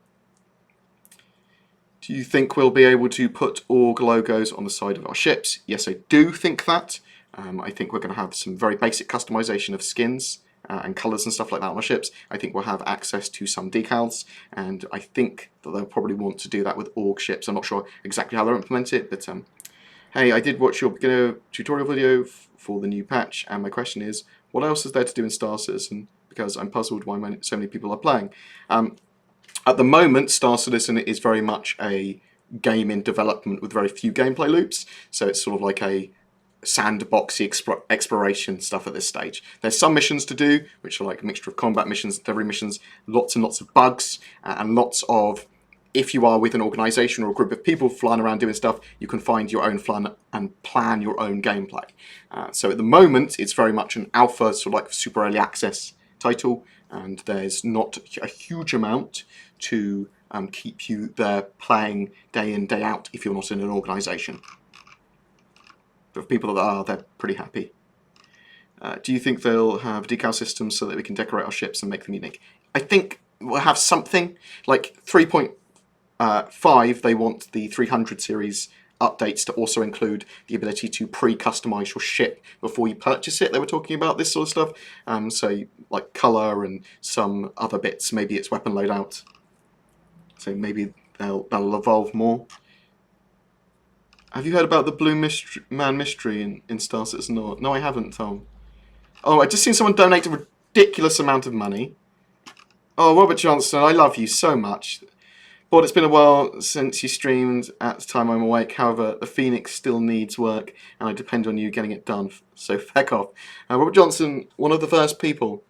Do you think we'll be able to put org logos on the side of our ships? Yes, I do think that. I think we're going to have some very basic customization of skins and colours and stuff like that on our ships. I think we'll have access to some decals, and I think that they'll probably want to do that with org ships. I'm not sure exactly how they'll implement it, but hey, I did watch your beginner tutorial video for the new patch, and my question is, what else is there to do in Star Citizen? Because I'm puzzled why so many people are playing. At the moment, Star Citizen is very much a game in development with very few gameplay loops, so it's sort of like a sandboxy exploration stuff at this stage. There's some missions to do, which are like a mixture of combat missions, delivery missions, lots and lots of bugs, and lots of, if you are with an organisation or a group of people flying around doing stuff, you can find your own fun and plan your own gameplay. So at the moment, it's very much an alpha, sort of like super early access title, and there's not a huge amount to keep you there playing day in, day out if you're not in an organisation. But for people that are, they're pretty happy. Do you think they'll have decal systems so that we can decorate our ships and make them unique? I think we'll have something like 3.5. They want the 300 series updates to also include the ability to pre-customize your ship before you purchase it. They were talking about this sort of stuff. So like color and some other bits. Maybe it's weapon loadout. So maybe they'll evolve more. Have you heard about the Blue Man mystery in Star Citizen? No, I haven't, Tom. Oh, I just seen someone donate a ridiculous amount of money. Oh, Robert Johnson, I love you so much. But it's been a while since you streamed at the time I'm awake. However, the Phoenix still needs work, and I depend on you getting it done. So feck off. Robert Johnson, one of the first people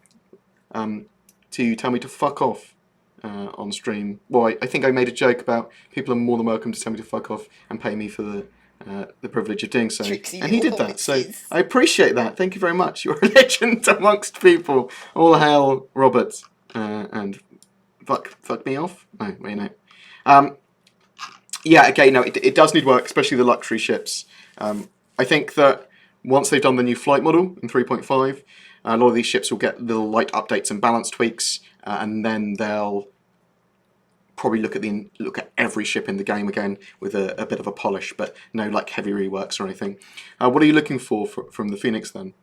to tell me to fuck off on stream. Well, I think I made a joke about people are more than welcome to tell me to fuck off and pay me for the privilege of doing so. And he did that, so I appreciate that. Thank you very much. You're a legend amongst people. All hail Robert. And fuck me off? No, wait, no. Yeah, okay, no, it does need work, especially the luxury ships. I think that once they've done the new flight model in 3.5, a lot of these ships will get little light updates and balance tweaks, and then they'll probably look at every ship in the game again with a bit of a polish, but no like heavy reworks or anything. What are you looking for from the Phoenix then?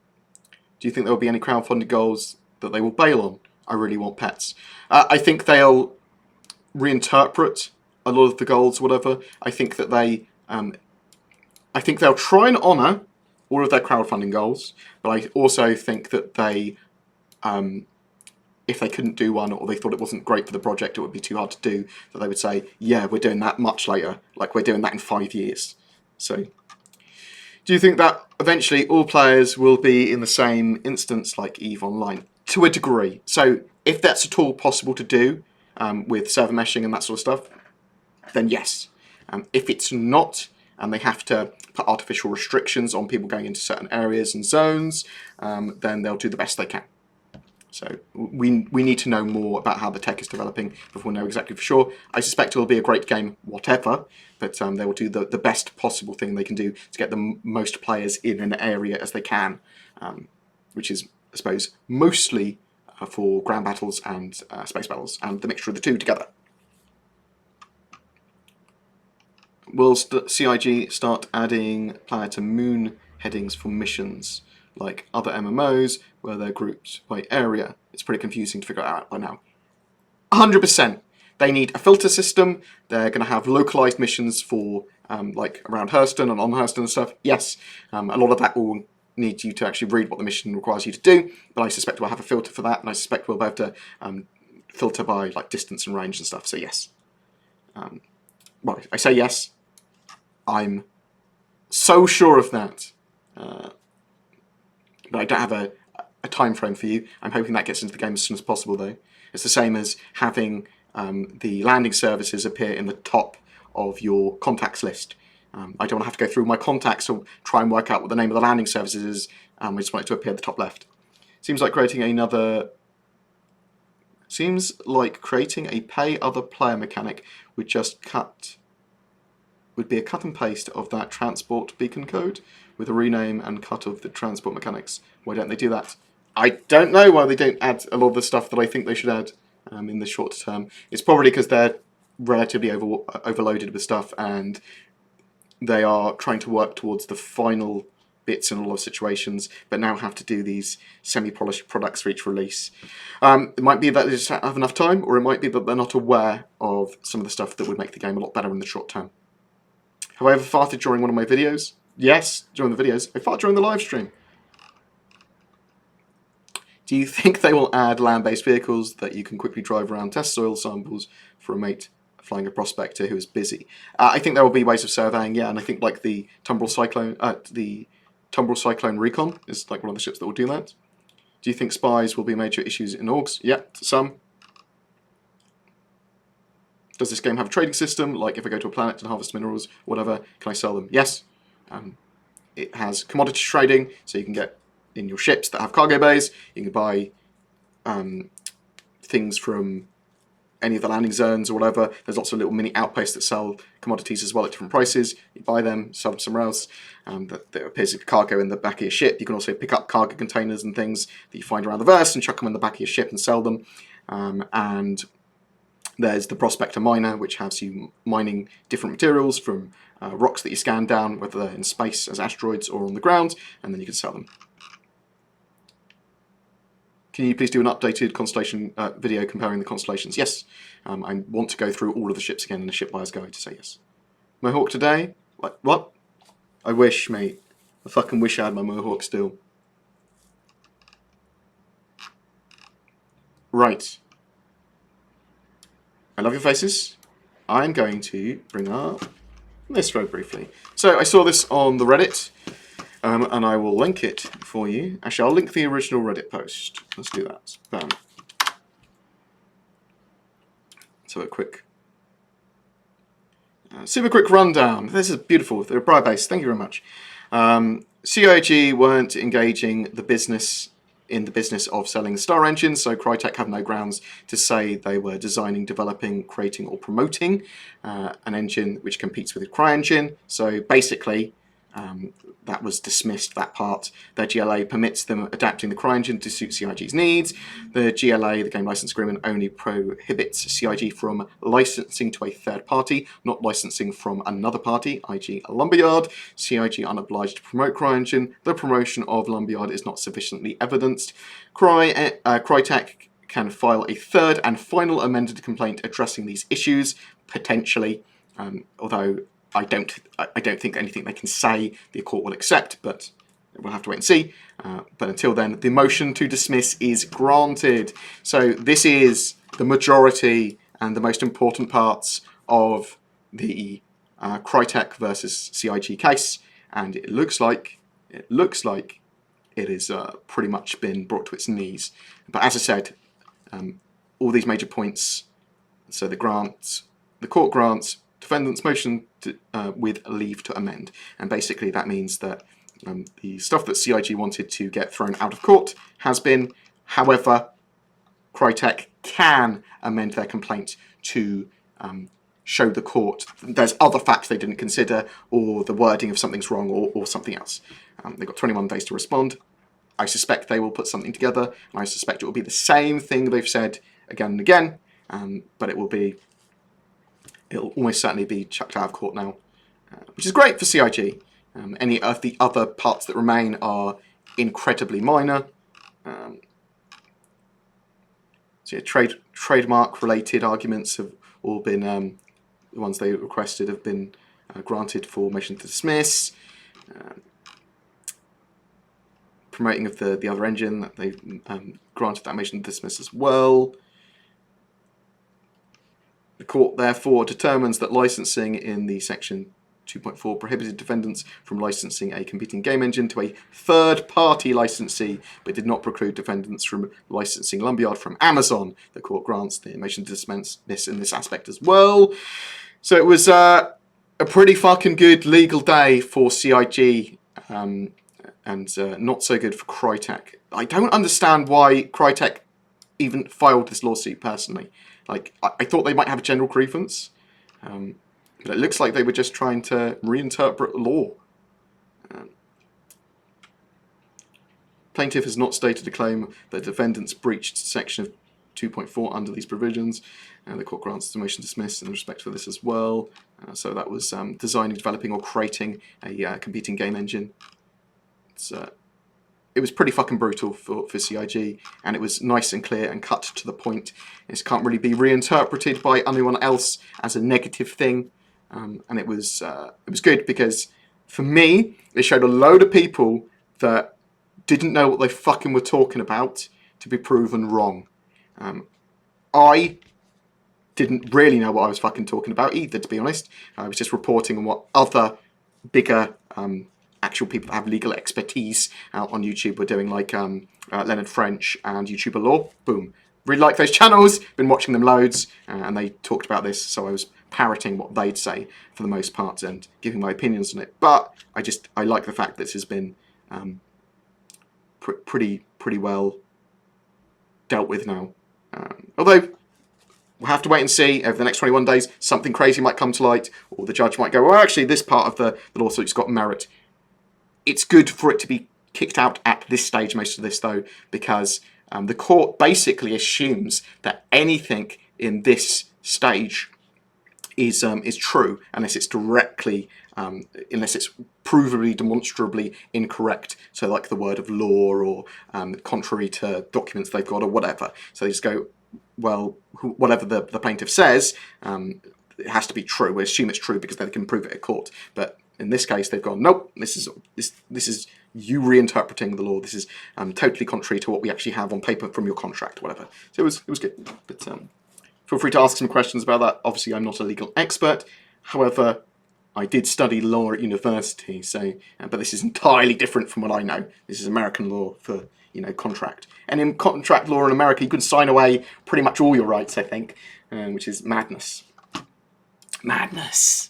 Do you think there will be any crowdfunding goals that they will bail on? I really want pets. I think they'll reinterpret a lot of the goals, whatever. I think that I think they'll try and honour all of their crowdfunding goals, but I also think that they, if they couldn't do one or they thought it wasn't great for the project, it would be too hard to do, that they would say, yeah, we're doing that much later, like we're doing that in 5 years. So, do you think that eventually all players will be in the same instance like EVE Online? To a degree. So, if that's at all possible to do with server meshing and that sort of stuff, then yes. If it's not, and they have to put artificial restrictions on people going into certain areas and zones, then they'll do the best they can. So we need to know more about how the tech is developing before we know exactly for sure. I suspect it will be a great game, whatever, but they will do the best possible thing they can do to get the most players in an area as they can, which is, I suppose, mostly for ground battles and space battles, and the mixture of the two together. Will CIG start adding planet and moon headings for missions, like other MMOs, where they're grouped by area? It's pretty confusing to figure out by now. 100%. They need a filter system. They're going to have localized missions for, like, around Hurston and on Hurston and stuff. Yes, a lot of that will need you to actually read what the mission requires you to do, but I suspect we'll have a filter for that, and I suspect we'll be able to filter by, like, distance and range and stuff, so yes. Well, I say yes. I'm so sure of that. But I don't have a time frame for you. I'm hoping that gets into the game as soon as possible, though. It's the same as having the landing services appear in the top of your contacts list. I don't want to have to go through my contacts or try and work out what the name of the landing services is. I just want it to appear at the top left. Seems like creating a pay other player mechanic would be a cut and paste of that transport beacon code with a rename and cut of the transport mechanics. Why don't they do that? I don't know why they don't add a lot of the stuff that I think they should add in the short term. It's probably because they're relatively overloaded with stuff, and they are trying to work towards the final bits in a lot of situations, but now have to do these semi-polished products for each release. It might be that they just don't have enough time, or it might be that they're not aware of some of the stuff that would make the game a lot better in the short term. Have I ever farted during one of my videos? Yes, during the videos. I fart during the live stream. Do you think they will add land-based vehicles that you can quickly drive around, test soil samples for a mate flying a prospector who is busy? I think there will be ways of surveying, yeah, and I think like the Tumbrel Cyclone Recon is like one of the ships that will do that. Do you think spies will be major issues in orgs? Yeah, some. Does this game have a trading system? Like if I go to a planet and harvest minerals, whatever, can I sell them? Yes. It has commodity trading, so you can get in your ships that have cargo bays, you can buy things from any of the landing zones or whatever. There's lots of little mini outposts that sell commodities as well at different prices. You buy them, sell them somewhere else. There appears to be cargo in the back of your ship. You can also pick up cargo containers and things that you find around the verse and chuck them in the back of your ship and sell them. And there's the Prospector Miner, which has you mining different materials from rocks that you scan down, whether they're in space as asteroids or on the ground, and then you can sell them. Can you please do an updated constellation video comparing the constellations? Yes. I want to go through all of the ships again in a ship buyer's guide to say yes. Mohawk today? What? I wish, mate. I fucking wish I had my Mohawk still. Right. I love your faces. I'm going to bring up this very briefly. So I saw this on the Reddit. And I will link it for you. Actually, I'll link the original Reddit post. Let's do that. Bam. So a quick, super quick rundown. This is beautiful. They're Briar-based. Thank you very much. CIG weren't engaging the business of selling Star engines, so CryTek have no grounds to say they were designing, developing, creating, or promoting an engine which competes with the CryEngine. So basically, that was dismissed, that part. Their GLA permits them adapting the CryEngine to suit CIG's needs. The GLA, the Game License Agreement, only prohibits CIG from licensing to a third party, not licensing from another party, i.e. a lumberyard. CIG unobliged to promote CryEngine. The promotion of lumberyard is not sufficiently evidenced. CryTek can file a third and final amended complaint addressing these issues, potentially, although I don't think anything they can say the court will accept, but we'll have to wait and see. But until then, the motion to dismiss is granted. So this is the majority and the most important parts of the CryTek versus CIG case, and it looks like it has pretty much been brought to its knees. But as I said, all these major points. So the court grants defendant's motion to, with leave to amend, and basically that means that the stuff that CIG wanted to get thrown out of court has been. However, CryTek can amend their complaint to show the court there's other facts they didn't consider, or the wording of something's wrong, or something else. They've got 21 days to respond. I suspect they will put something together, and I suspect it will be the same thing they've said again and again, but it'll almost certainly be chucked out of court now, which is great for CIG. Any of the other parts that remain are incredibly minor. So yeah, trademark-related arguments have all been, the ones they requested have been granted for motion to dismiss. Promoting of the other engine, that they've granted that motion to dismiss as well. The court therefore determines that licensing in the section 2.4 prohibited defendants from licensing a competing game engine to a third-party licensee, but did not preclude defendants from licensing Lumberyard from Amazon. The court grants the motion to dismiss this in this aspect as well. So it was a pretty fucking good legal day for CIG, and not so good for CryTek. I don't understand why CryTek even filed this lawsuit personally. Like, I thought they might have a general grievance, but it looks like they were just trying to reinterpret the law. Plaintiff has not stated a claim that defendants breached section 2.4 under these provisions. The court grants the motion dismissed in respect for this as well. So that was designing, developing, or creating a competing game engine. It was pretty fucking brutal for CIG, and it was nice and clear and cut to the point. This can't really be reinterpreted by anyone else as a negative thing, and it was good because, for me, it showed a load of people that didn't know what they fucking were talking about to be proven wrong. I didn't really know what I was fucking talking about either, to be honest. I was just reporting on what other bigger actual people that have legal expertise out on YouTube were doing, like Leonard French and YouTuber Law. Boom. Really like those channels, been watching them loads, and they talked about this, so I was parroting what they'd say for the most part and giving my opinions on it. But I like the fact that this has been pretty well dealt with now. Although, we'll have to wait and see. Over the next 21 days, something crazy might come to light, or the judge might go, well, actually, this part of the lawsuit's got merit. It's good for it to be kicked out at this stage, most of this, though, because the court basically assumes that anything in this stage is true, unless it's directly, unless it's provably, demonstrably incorrect. So, like the word of law, or contrary to documents they've got, or whatever. So they just go, well, whatever the plaintiff says, it has to be true. We assume it's true because they can prove it at court. But in this case, they've gone, nope, this is you reinterpreting the law. This is totally contrary to what we actually have on paper from your contract, whatever. So it was good. But feel free to ask some questions about that. Obviously, I'm not a legal expert. However, I did study law at university, so but this is entirely different from what I know. This is American law for, contract. And in contract law in America, you can sign away pretty much all your rights, I think, which is madness. Madness.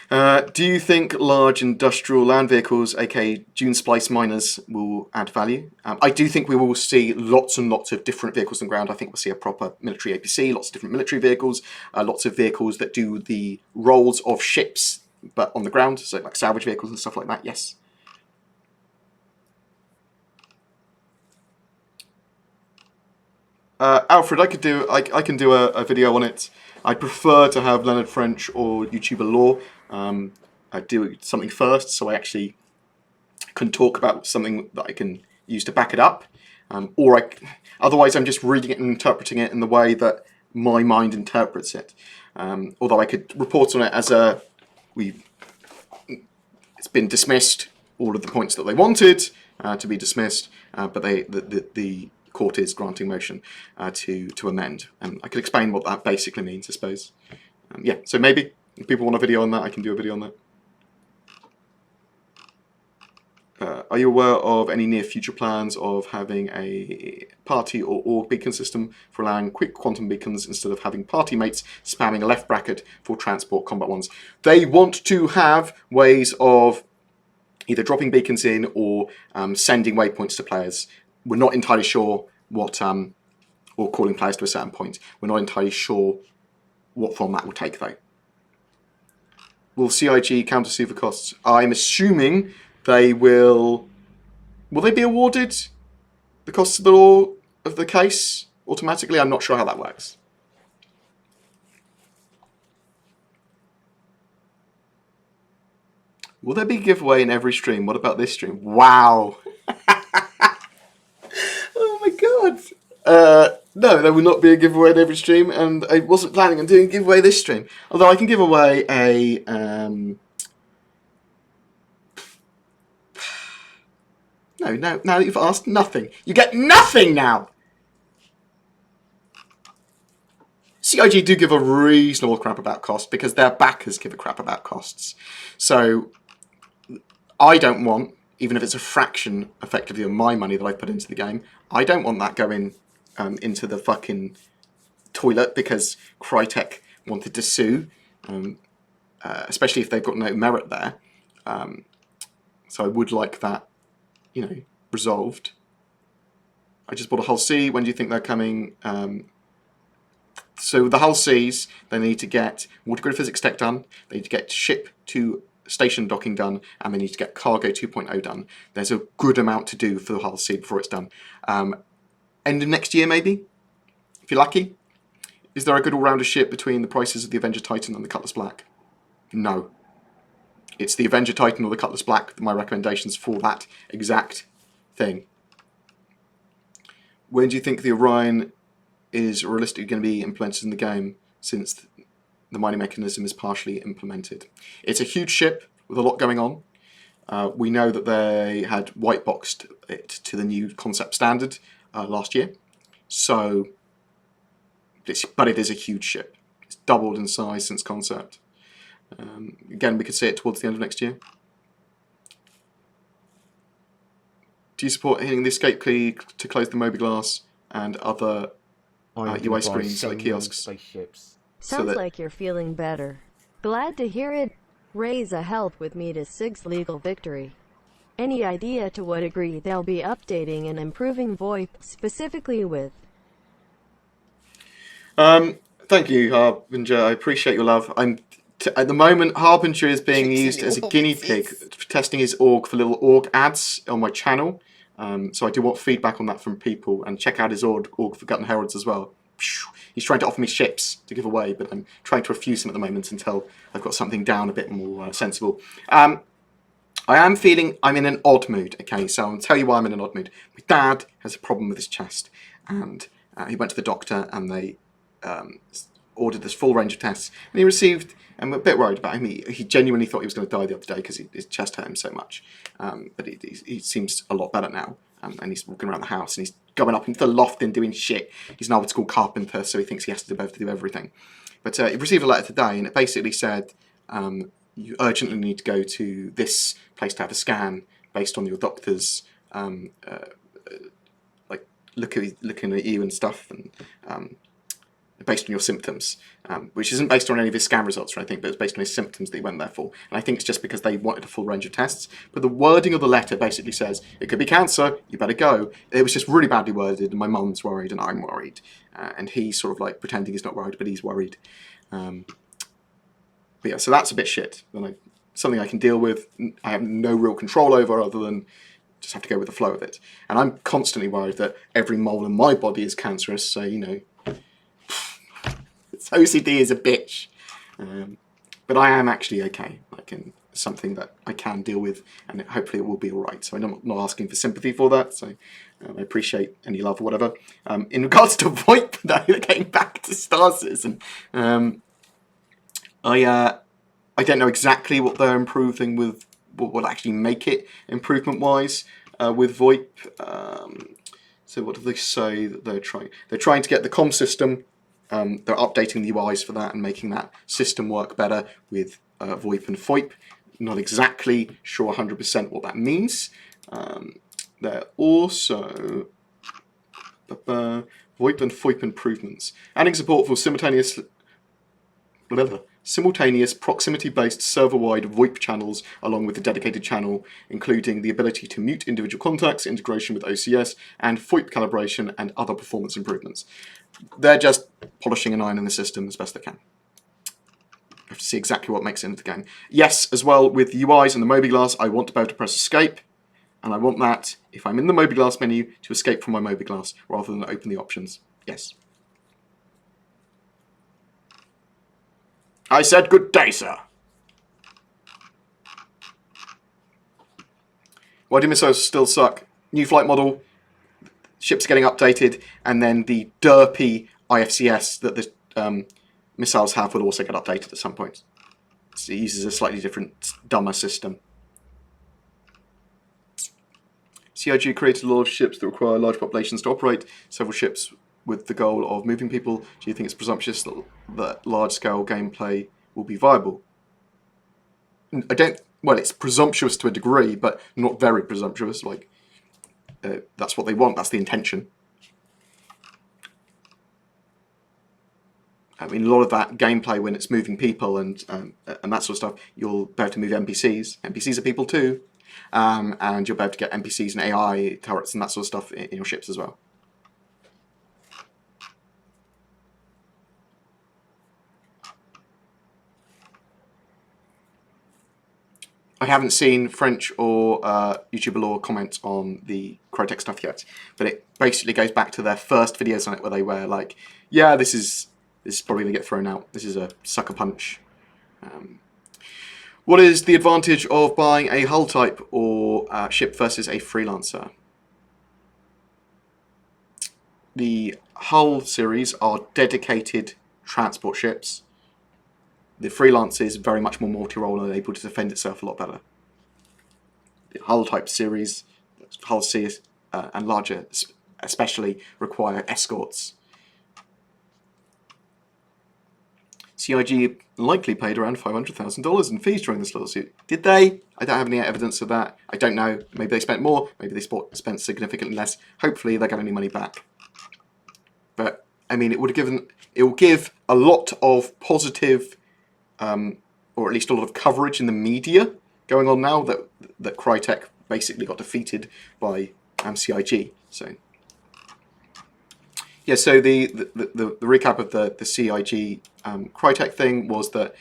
Do you think large industrial land vehicles, aka Dune Splice miners, will add value? I do think we will see lots and lots of different vehicles on ground. I think we'll see a proper military APC, lots of different military vehicles, lots of vehicles that do the roles of ships, but on the ground, so like salvage vehicles and stuff like that, yes. Alfred, I can do a video on it. I prefer to have Leonard French or YouTuber Law. I do something first, so I actually can talk about something that I can use to back it up. Otherwise, I'm just reading it and interpreting it in the way that my mind interprets it. Although I could report on it as it's been dismissed, all of the points that they wanted to be dismissed, but the court is granting motion to amend. I could explain what that basically means, I suppose. Yeah, so maybe if people want a video on that, I can do a video on that. Are you aware of any near future plans of having a party or org beacon system for allowing quick quantum beacons instead of having party mates spamming a left bracket for transport combat ones? They want to have ways of either dropping beacons in or sending waypoints to players. We're not entirely sure what, or calling players to a certain point. We're not entirely sure what form that will take, though. Will CIG counter-sue for costs? I'm assuming they will... Will they be awarded the costs of the law of the case automatically? I'm not sure how that works. Will there be a giveaway in every stream? What about this stream? Wow! Oh my god! No, there will not be a giveaway in every stream, and I wasn't planning on doing a giveaway this stream. Although I can give away a... No, now that you've asked, nothing. You get nothing now! CIG do give a reasonable crap about costs because their backers give a crap about costs. So I don't want, even if it's a fraction effectively of my money that I put into the game, I don't want that going into the fucking toilet because CryTek wanted to sue, especially if they've got no merit there. So I would like that, resolved. I just bought a Hull C. When do you think they're coming? So the Hull Cs, they need to get water grid physics tech done, they need to get ship to station docking done, and they need to get cargo 2.0 done. There's a good amount to do for the Hull C before it's done. End of next year, maybe? if you're lucky. Is there a good all-rounder ship between the prices of the Avenger Titan and the Cutlass Black? No. It's the Avenger Titan or the Cutlass Black, my recommendations for that exact thing. When do you think the Orion is realistically going to be implemented in the game, since the mining mechanism is partially implemented? It's a huge ship with a lot going on. We know that they had white boxed it to the new concept standard last year. So, but it is a huge ship. It's doubled in size since concept. Again, we could see it towards the end of next year. Do you support hitting the escape key to close the mobi-glass and other UI screens like kiosks? Spaceships. Sounds like you're feeling better. Glad to hear it. Raise a help with me to CIG's legal victory. Any idea to what degree they'll be updating and improving VoIP, specifically with? Thank you, Harbinger. I appreciate your love. At the moment, Harbinger is being used as a guinea pig for testing his org for little org ads on my channel. So I do want feedback on that from people, and check out his org for Gut and Heralds as well. He's trying to offer me ships to give away, but I'm trying to refuse them at the moment until I've got something down a bit more sensible. I am feeling I'm in an odd mood, okay, so I'll tell you why I'm in an odd mood. My dad has a problem with his chest, and he went to the doctor, and they ordered this full range of tests, and he received, and we're a bit worried about him, he genuinely thought he was going to die the other day because his chest hurt him so much, but he seems a lot better now, and he's walking around the house, and he's going up into the loft and doing shit. He's an old school carpenter, so he thinks he has to be able to do everything. But he received a letter today, and it basically said, you urgently need to go to this place to have a scan based on your doctor's like looking at you and stuff, and based on your symptoms, which isn't based on any of his scan results or anything, but it's based on his symptoms that he went there for. And I think it's just because they wanted a full range of tests. But the wording of the letter basically says, it could be cancer, you better go. It was just really badly worded, and my mum's worried, and I'm worried. And he's sort of like pretending he's not worried, but he's worried. But yeah, so that's a bit shit. Something I can deal with. I have no real control over other than just have to go with the flow of it. And I'm constantly worried that every mole in my body is cancerous, so, you know, OCD is a bitch. But I am actually okay. Something that I can deal with, and hopefully it will be alright. So I'm not asking for sympathy for that, so I appreciate any love or whatever. In regards to VoIP, though, getting back to Star Citizen, I don't know exactly what they're improving with, what will actually make it improvement-wise with VoIP. So what do they say that they're trying? They're trying to get the comm system. They're updating the UIs for that and making that system work better with VoIP and FOIP. Not exactly sure 100% what that means. They're also VoIP and FOIP improvements. Adding support for simultaneous proximity-based server-wide VoIP channels along with a dedicated channel, including the ability to mute individual contacts, integration with OCS, and FOIP calibration and other performance improvements. They're just polishing and ironing the system as best they can. I have to see exactly what makes it into the game. Yes, as well, with the UIs and the mobi-glass, I want to be able to press escape, and I want that, if I'm in the mobi-glass menu, to escape from my mobi-glass rather than open the options. Yes. I said good day, sir. Why do missiles still suck? New flight model, ships getting updated, and then the derpy IFCS that the missiles have will also get updated at some point. So it uses a slightly different, dumber system. CIG created a lot of ships that require large populations to operate. Several ships with the goal of moving people. Do you think it's presumptuous that large-scale gameplay will be viable? I don't. Well, it's presumptuous to a degree, but not very presumptuous. Like that's what they want. That's the intention. I mean, a lot of that gameplay when it's moving people and that sort of stuff, you'll be able to move NPCs. NPCs are people too, and you'll be able to get NPCs and AI turrets and that sort of stuff in your ships as well. I haven't seen French or YouTuber Law comment on the CryTek stuff yet, but it basically goes back to their first videos on it where they were like, yeah, this is probably going to get thrown out. This is a sucker punch. What is the advantage of buying a hull type or ship versus a freelancer? The hull series are dedicated transport ships. The freelancer is very much more multi-role and able to defend itself a lot better. The hull type series, hull series and larger especially, require escorts. CIG likely paid around $500,000 in fees during this lawsuit. Did they? I don't have any evidence of that. I don't know. Maybe they spent more. Maybe they spent significantly less. Hopefully they get any money back. But I mean, it will give a lot of positive, or at least a lot of coverage in the media going on now that CryTek basically got defeated by CIG. So yeah, so the recap of the CIG CryTek thing was that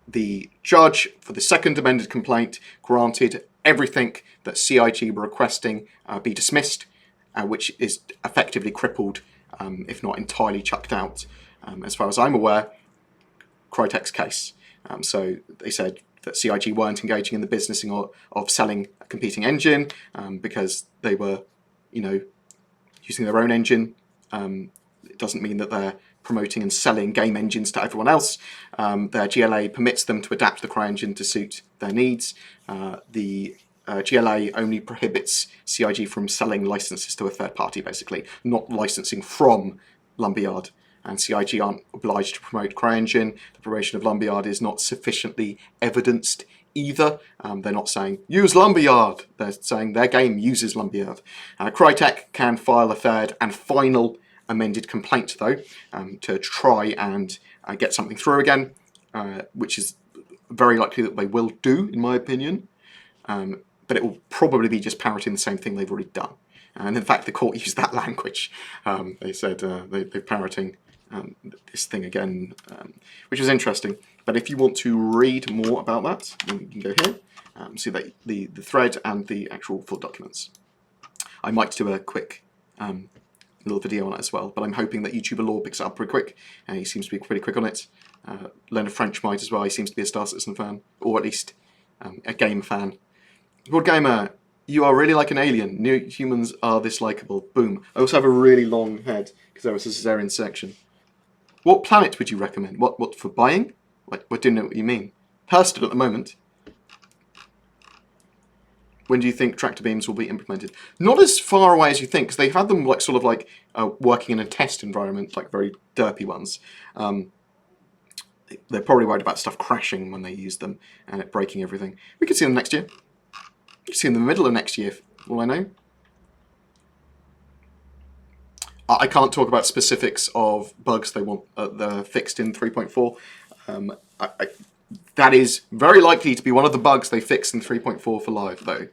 the judge for the second amended complaint granted everything that CIG were requesting be dismissed, which is effectively crippled, if not entirely chucked out, as far as I'm aware, CryTek's case. So they said that CIG weren't engaging in the business of selling a competing engine because they were, using their own engine. It doesn't mean that they're promoting and selling game engines to everyone else. Their GLA permits them to adapt the CryEngine to suit their needs. The GLA only prohibits CIG from selling licenses to a third party, basically, not licensing from Lumberyard. And CIG aren't obliged to promote CryEngine. The promotion of Lumberyard is not sufficiently evidenced either. They're not saying, use Lumberyard. They're saying their game uses Lumberyard. CryTek can file a third and final amended complaint, though, to try and get something through again, which is very likely that they will do, in my opinion. But it will probably be just parroting the same thing they've already done. And in fact, the court used that language. They said they're parroting this thing again, which is interesting. But if you want to read more about that, then you can go here, see that the thread and the actual full documents. I might do a quick little video on it as well, but I'm hoping that YouTuber Law picks it up pretty quick. He seems to be pretty quick on it. Learned French might as well. He seems to be a Star Citizen fan, or at least a game fan. BoredGamer, you are really like an alien. New humans are this likable. Boom. I also have a really long head because there was a cesarean section. What planet would you recommend? What for buying? I don't know what you mean. Hurston at the moment. When do you think tractor beams will be implemented? Not as far away as you think, because they've had them working in a test environment, like very derpy ones. They're probably worried about stuff crashing when they use them and it breaking everything. We could see them next year. We could see them in the middle of next year, all I know. I can't talk about specifics of bugs they want they're fixed in 3.4. That is very likely to be one of the bugs they fix in 3.4 for live, though.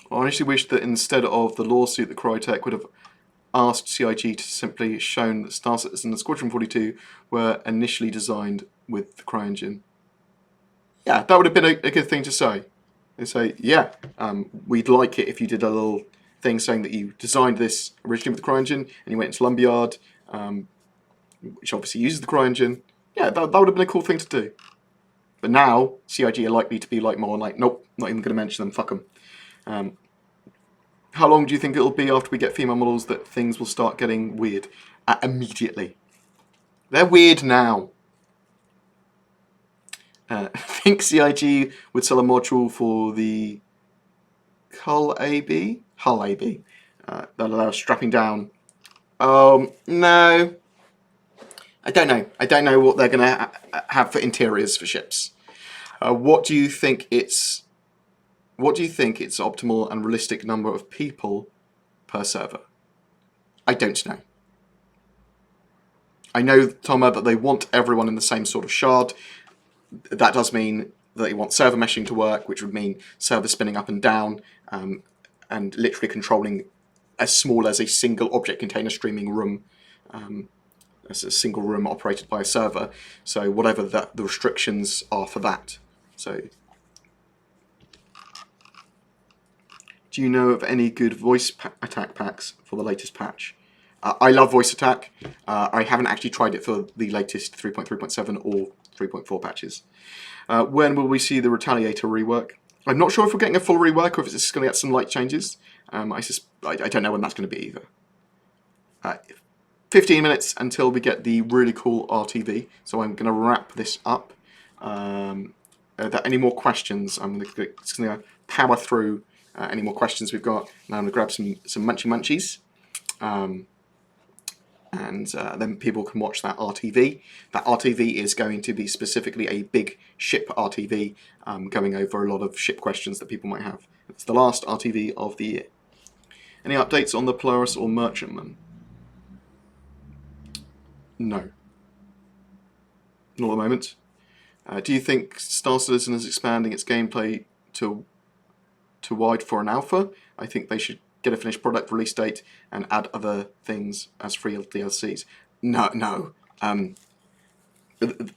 I honestly wish that instead of the lawsuit, that CryTek would have asked CIG to simply shown that Star Citizen and Squadron 42 were initially designed with the CryEngine. Yeah, that would have been a good thing to say. They say, yeah, we'd like it if you did a little thing saying that you designed this originally with the CryEngine and you went into Lumberyard, which obviously uses the CryEngine. Yeah, that would have been a cool thing to do. But now, CIG are likely to be more like, nope, not even going to mention them, fuck them. How long do you think it'll be after we get female models that things will start getting weird? Immediately. They're weird now. I think CIG would sell a module for the Hull AB? Hull AB. That allows strapping down. No. I don't know. I don't know what they're going to have for interiors for ships. What do you think its optimal and realistic number of people per server? I don't know. I know, Thomas, that they want everyone in the same sort of shard. That does mean that they want server meshing to work, which would mean servers spinning up and down, and literally controlling as small as a single object container streaming room. It's a single room operated by a server. So whatever the restrictions are for that. So, do you know of any good voice attack packs for the latest patch? I love voice attack. I haven't actually tried it for the latest 3.3.7 or 3.4 patches. When will we see the Retaliator rework? I'm not sure if we're getting a full rework or if it's just going to get some light changes. I don't know when that's going to be either. 15 minutes until we get the really cool RTV, so I'm going to wrap this up. Are there any more questions? I'm just going to power through any more questions we've got. Now I'm going to grab some munchies. And then people can watch that RTV. That RTV is going to be specifically a big ship RTV, going over a lot of ship questions that people might have. It's the last RTV of the year. Any updates on the Polaris or Merchantman? No. Not at the moment. Do you think Star Citizen is expanding its gameplay to wide for an alpha? I think they should get a finished product release date and add other things as free DLCs. No.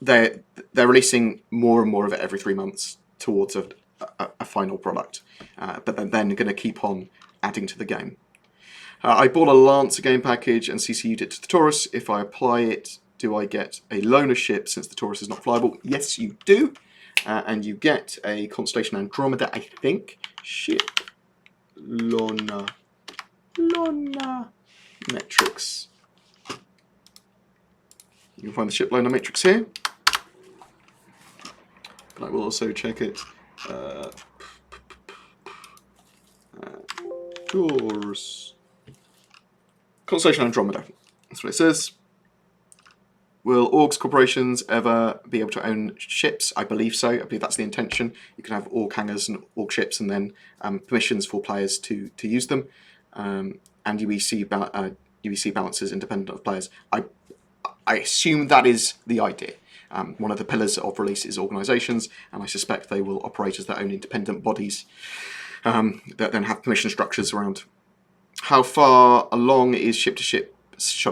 They're releasing more and more of it every 3 months towards a final product, but they're then going to keep on adding to the game. I bought a Lancer game package and CCU'd it to the Taurus. If I apply it, do I get a loaner ship since the Taurus is not flyable? Yes, you do. And you get a Constellation Andromeda, I think. Ship. Lona Metrics. You can find the ship Lona Matrix here. But I will also check it. Taurus. Constellation Andromeda. That's what it says. Will orgs corporations ever be able to own ships? I believe so. I believe that's the intention. You can have org hangars and org ships, and then permissions for players to use them, and UEC balances independent of players. I assume that is the idea. One of the pillars of release is organisations, and I suspect they will operate as their own independent bodies that then have permission structures around. How far along is ship to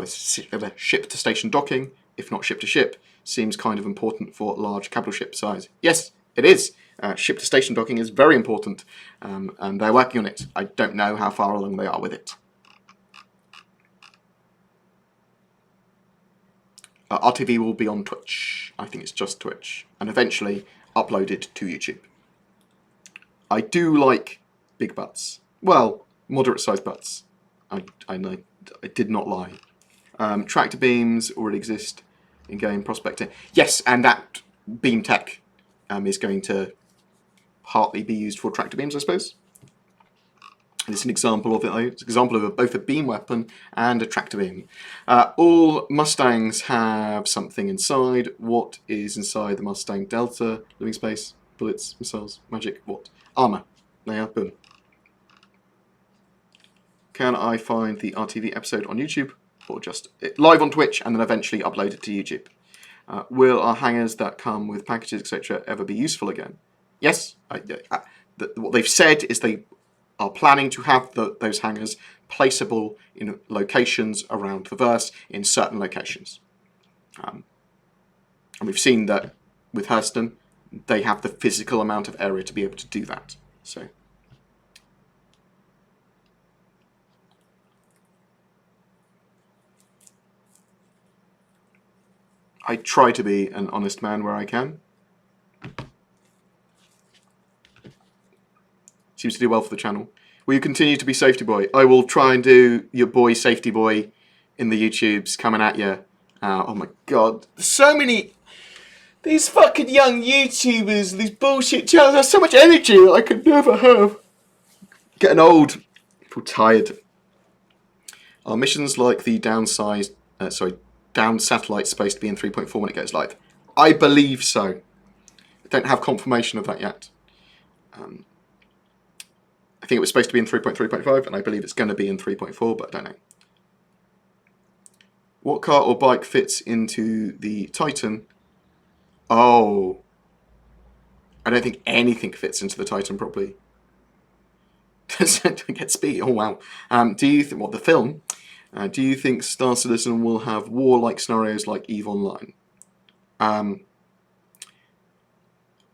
station docking? If not ship to ship, seems kind of important for large capital ship size. Yes, it is. Ship to station docking is very important, and they're working on it. I don't know how far along they are with it. RTV will be on Twitch. I think it's just Twitch, and eventually uploaded to YouTube. I do like big butts. Well, moderate-sized butts. I know. I did not lie. Tractor beams already exist in-game prospecting. Yes, and that beam tech is going to partly be used for tractor beams, I suppose. And it's an example of it, though. It's an example of both a beam weapon and a tractor beam. All Mustangs have something inside. What is inside the Mustang? Delta, living space, bullets, missiles, magic, what? Armor. There you are, boom. Can I find the RTV episode on YouTube? Or just live on Twitch and then eventually upload it to YouTube? Will our hangers that come with packages, etc., ever be useful again? Yes. What they've said is they are planning to have those hangers placeable in locations around the verse, in certain locations. And we've seen that with Hurston, they have the physical amount of area to be able to do that. So. I try to be an honest man where I can. Seems to do well for the channel. Will you continue to be Safety Boy? I will try and do your boy Safety Boy in the YouTubes coming at you. Oh my god. There's so many... These fucking young YouTubers, these bullshit channels, have so much energy that I could never have. Getting old. I feel tired. Are missions like the down satellite supposed to be in 3.4 when it goes live? I believe so. I don't have confirmation of that yet. I think it was supposed to be in 3.3.5, and I believe it's going to be in 3.4, but I don't know. What car or bike fits into the Titan? Oh. I don't think anything fits into the Titan properly. Does it get speed? Oh, wow. Do you think, what, the film? Do you think Star Citizen will have war-like scenarios like EVE Online? I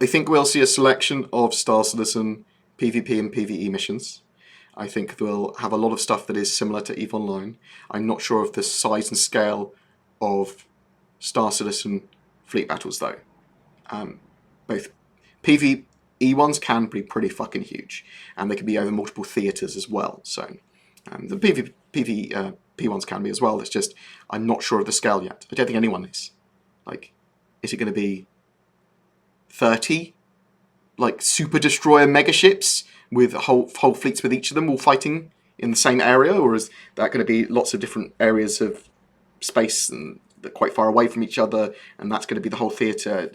think we'll see a selection of Star Citizen PvP and PvE missions. I think we'll have a lot of stuff that is similar to EVE Online. I'm not sure of the size and scale of Star Citizen fleet battles though. Both PvE ones can be pretty fucking huge, and they can be over multiple theatres as well. So the PvP ones can be as well. It's just I'm not sure of the scale yet. I don't think anyone is. Like, is it going to be 30 like super destroyer megaships with whole fleets with each of them all fighting in the same area, or is that going to be lots of different areas of space and they're quite far away from each other, and that's going to be the whole theatre?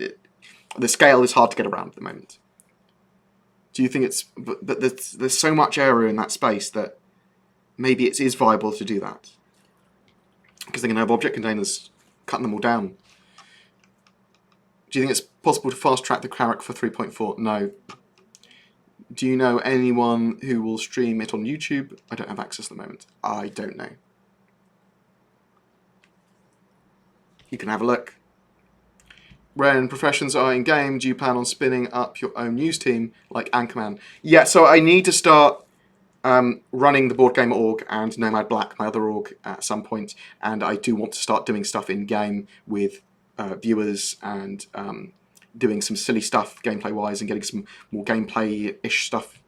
The scale is hard to get around at the moment. Do you think it's... But there's so much area in that space that maybe it is viable to do that. Because they're going to have object containers cutting them all down. Do you think it's possible to fast-track the Carrack for 3.4? No. Do you know anyone who will stream it on YouTube? I don't have access at the moment. I don't know. You can have a look. When professions are in game, do you plan on spinning up your own news team like Anchorman? Yeah, so I need to start running the BoredGamer org and Nomad Black, my other org, at some point, and I do want to start doing stuff in game with viewers and doing some silly stuff gameplay-wise and getting some more gameplay-ish stuff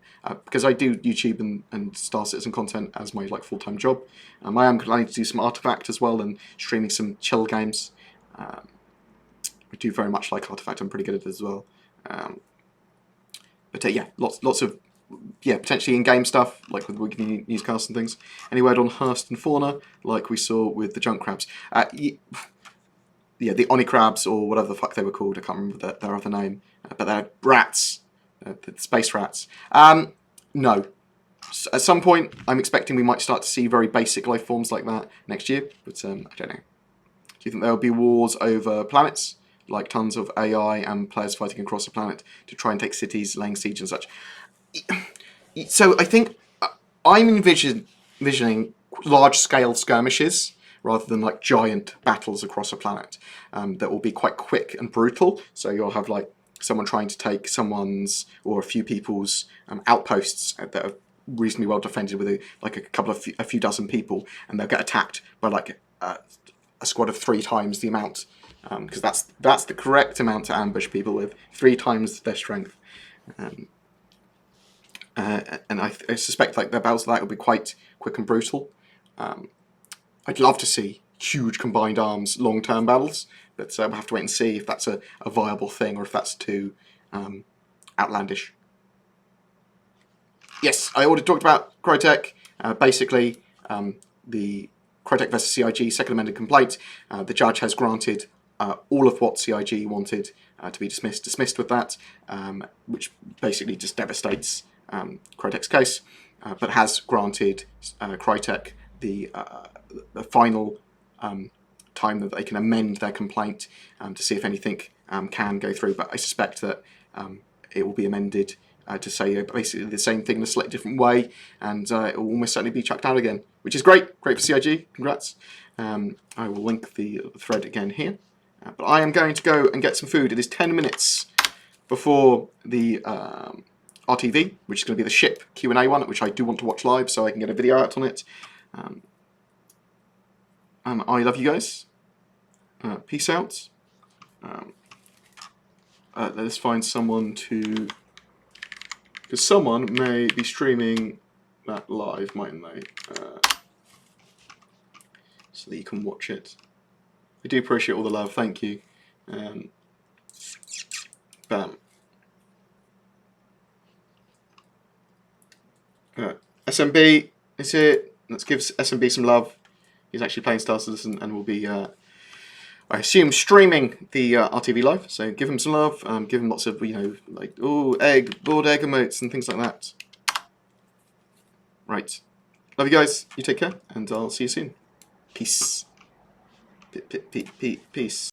because I do YouTube and Star Citizen content as my like full-time job. I am planning to do some Artifact as well and streaming some chill games. I do very much like Artifact. I'm pretty good at it as well. But yeah, lots of potentially in-game stuff like with weekly newscasts and things. Any word on Hearst and Fauna, like we saw with the junk crabs? Yeah, the Oni crabs or whatever the fuck they were called. I can't remember their other name, but they're rats, the space rats. No. At some point, I'm expecting we might start to see very basic life forms like that next year, but I don't know. Do you think there will be wars over planets? Like tons of AI and players fighting across the planet to try and take cities, laying siege and such. So I think I'm envisioning large-scale skirmishes rather than like giant battles across a planet that will be quite quick and brutal. So you'll have like someone trying to take someone's or a few people's outposts that are reasonably well defended with a few dozen people, and they'll get attacked by like a squad of 3 times the amount. Because that's the correct amount to ambush people with, 3 times their strength, and I suspect like their battles like that will be quite quick and brutal. I'd love to see huge combined arms long-term battles, but we'll have to wait and see if that's a viable thing or if that's too outlandish. Yes, I already talked about CryTek. Basically, the CryTek versus CIG second amended complaint. The judge has granted all of what CIG wanted to be dismissed with that, which basically just devastates CryTek's case, but has granted CryTek the final time that they can amend their complaint to see if anything can go through. But I suspect that it will be amended to say basically the same thing in a slightly different way, and it will almost certainly be chucked down again, which is great. Great for CIG. Congrats. I will link the thread again here. But I am going to go and get some food. It is 10 minutes before the RTV, which is going to be the ship Q&A one, which I do want to watch live so I can get a video out on it. And I love you guys. Peace out. Let's find someone to... Because someone may be streaming that live, mightn't they? So that you can watch it. I do appreciate all the love, thank you. Bam. SMB is here. Let's give SMB some love. He's actually playing Star Citizen and will be, I assume, streaming the RTV live. So give him some love. Give him lots of, like, bored egg emotes and things like that. Right. Love you guys. You take care, and I'll see you soon. Peace. Peace.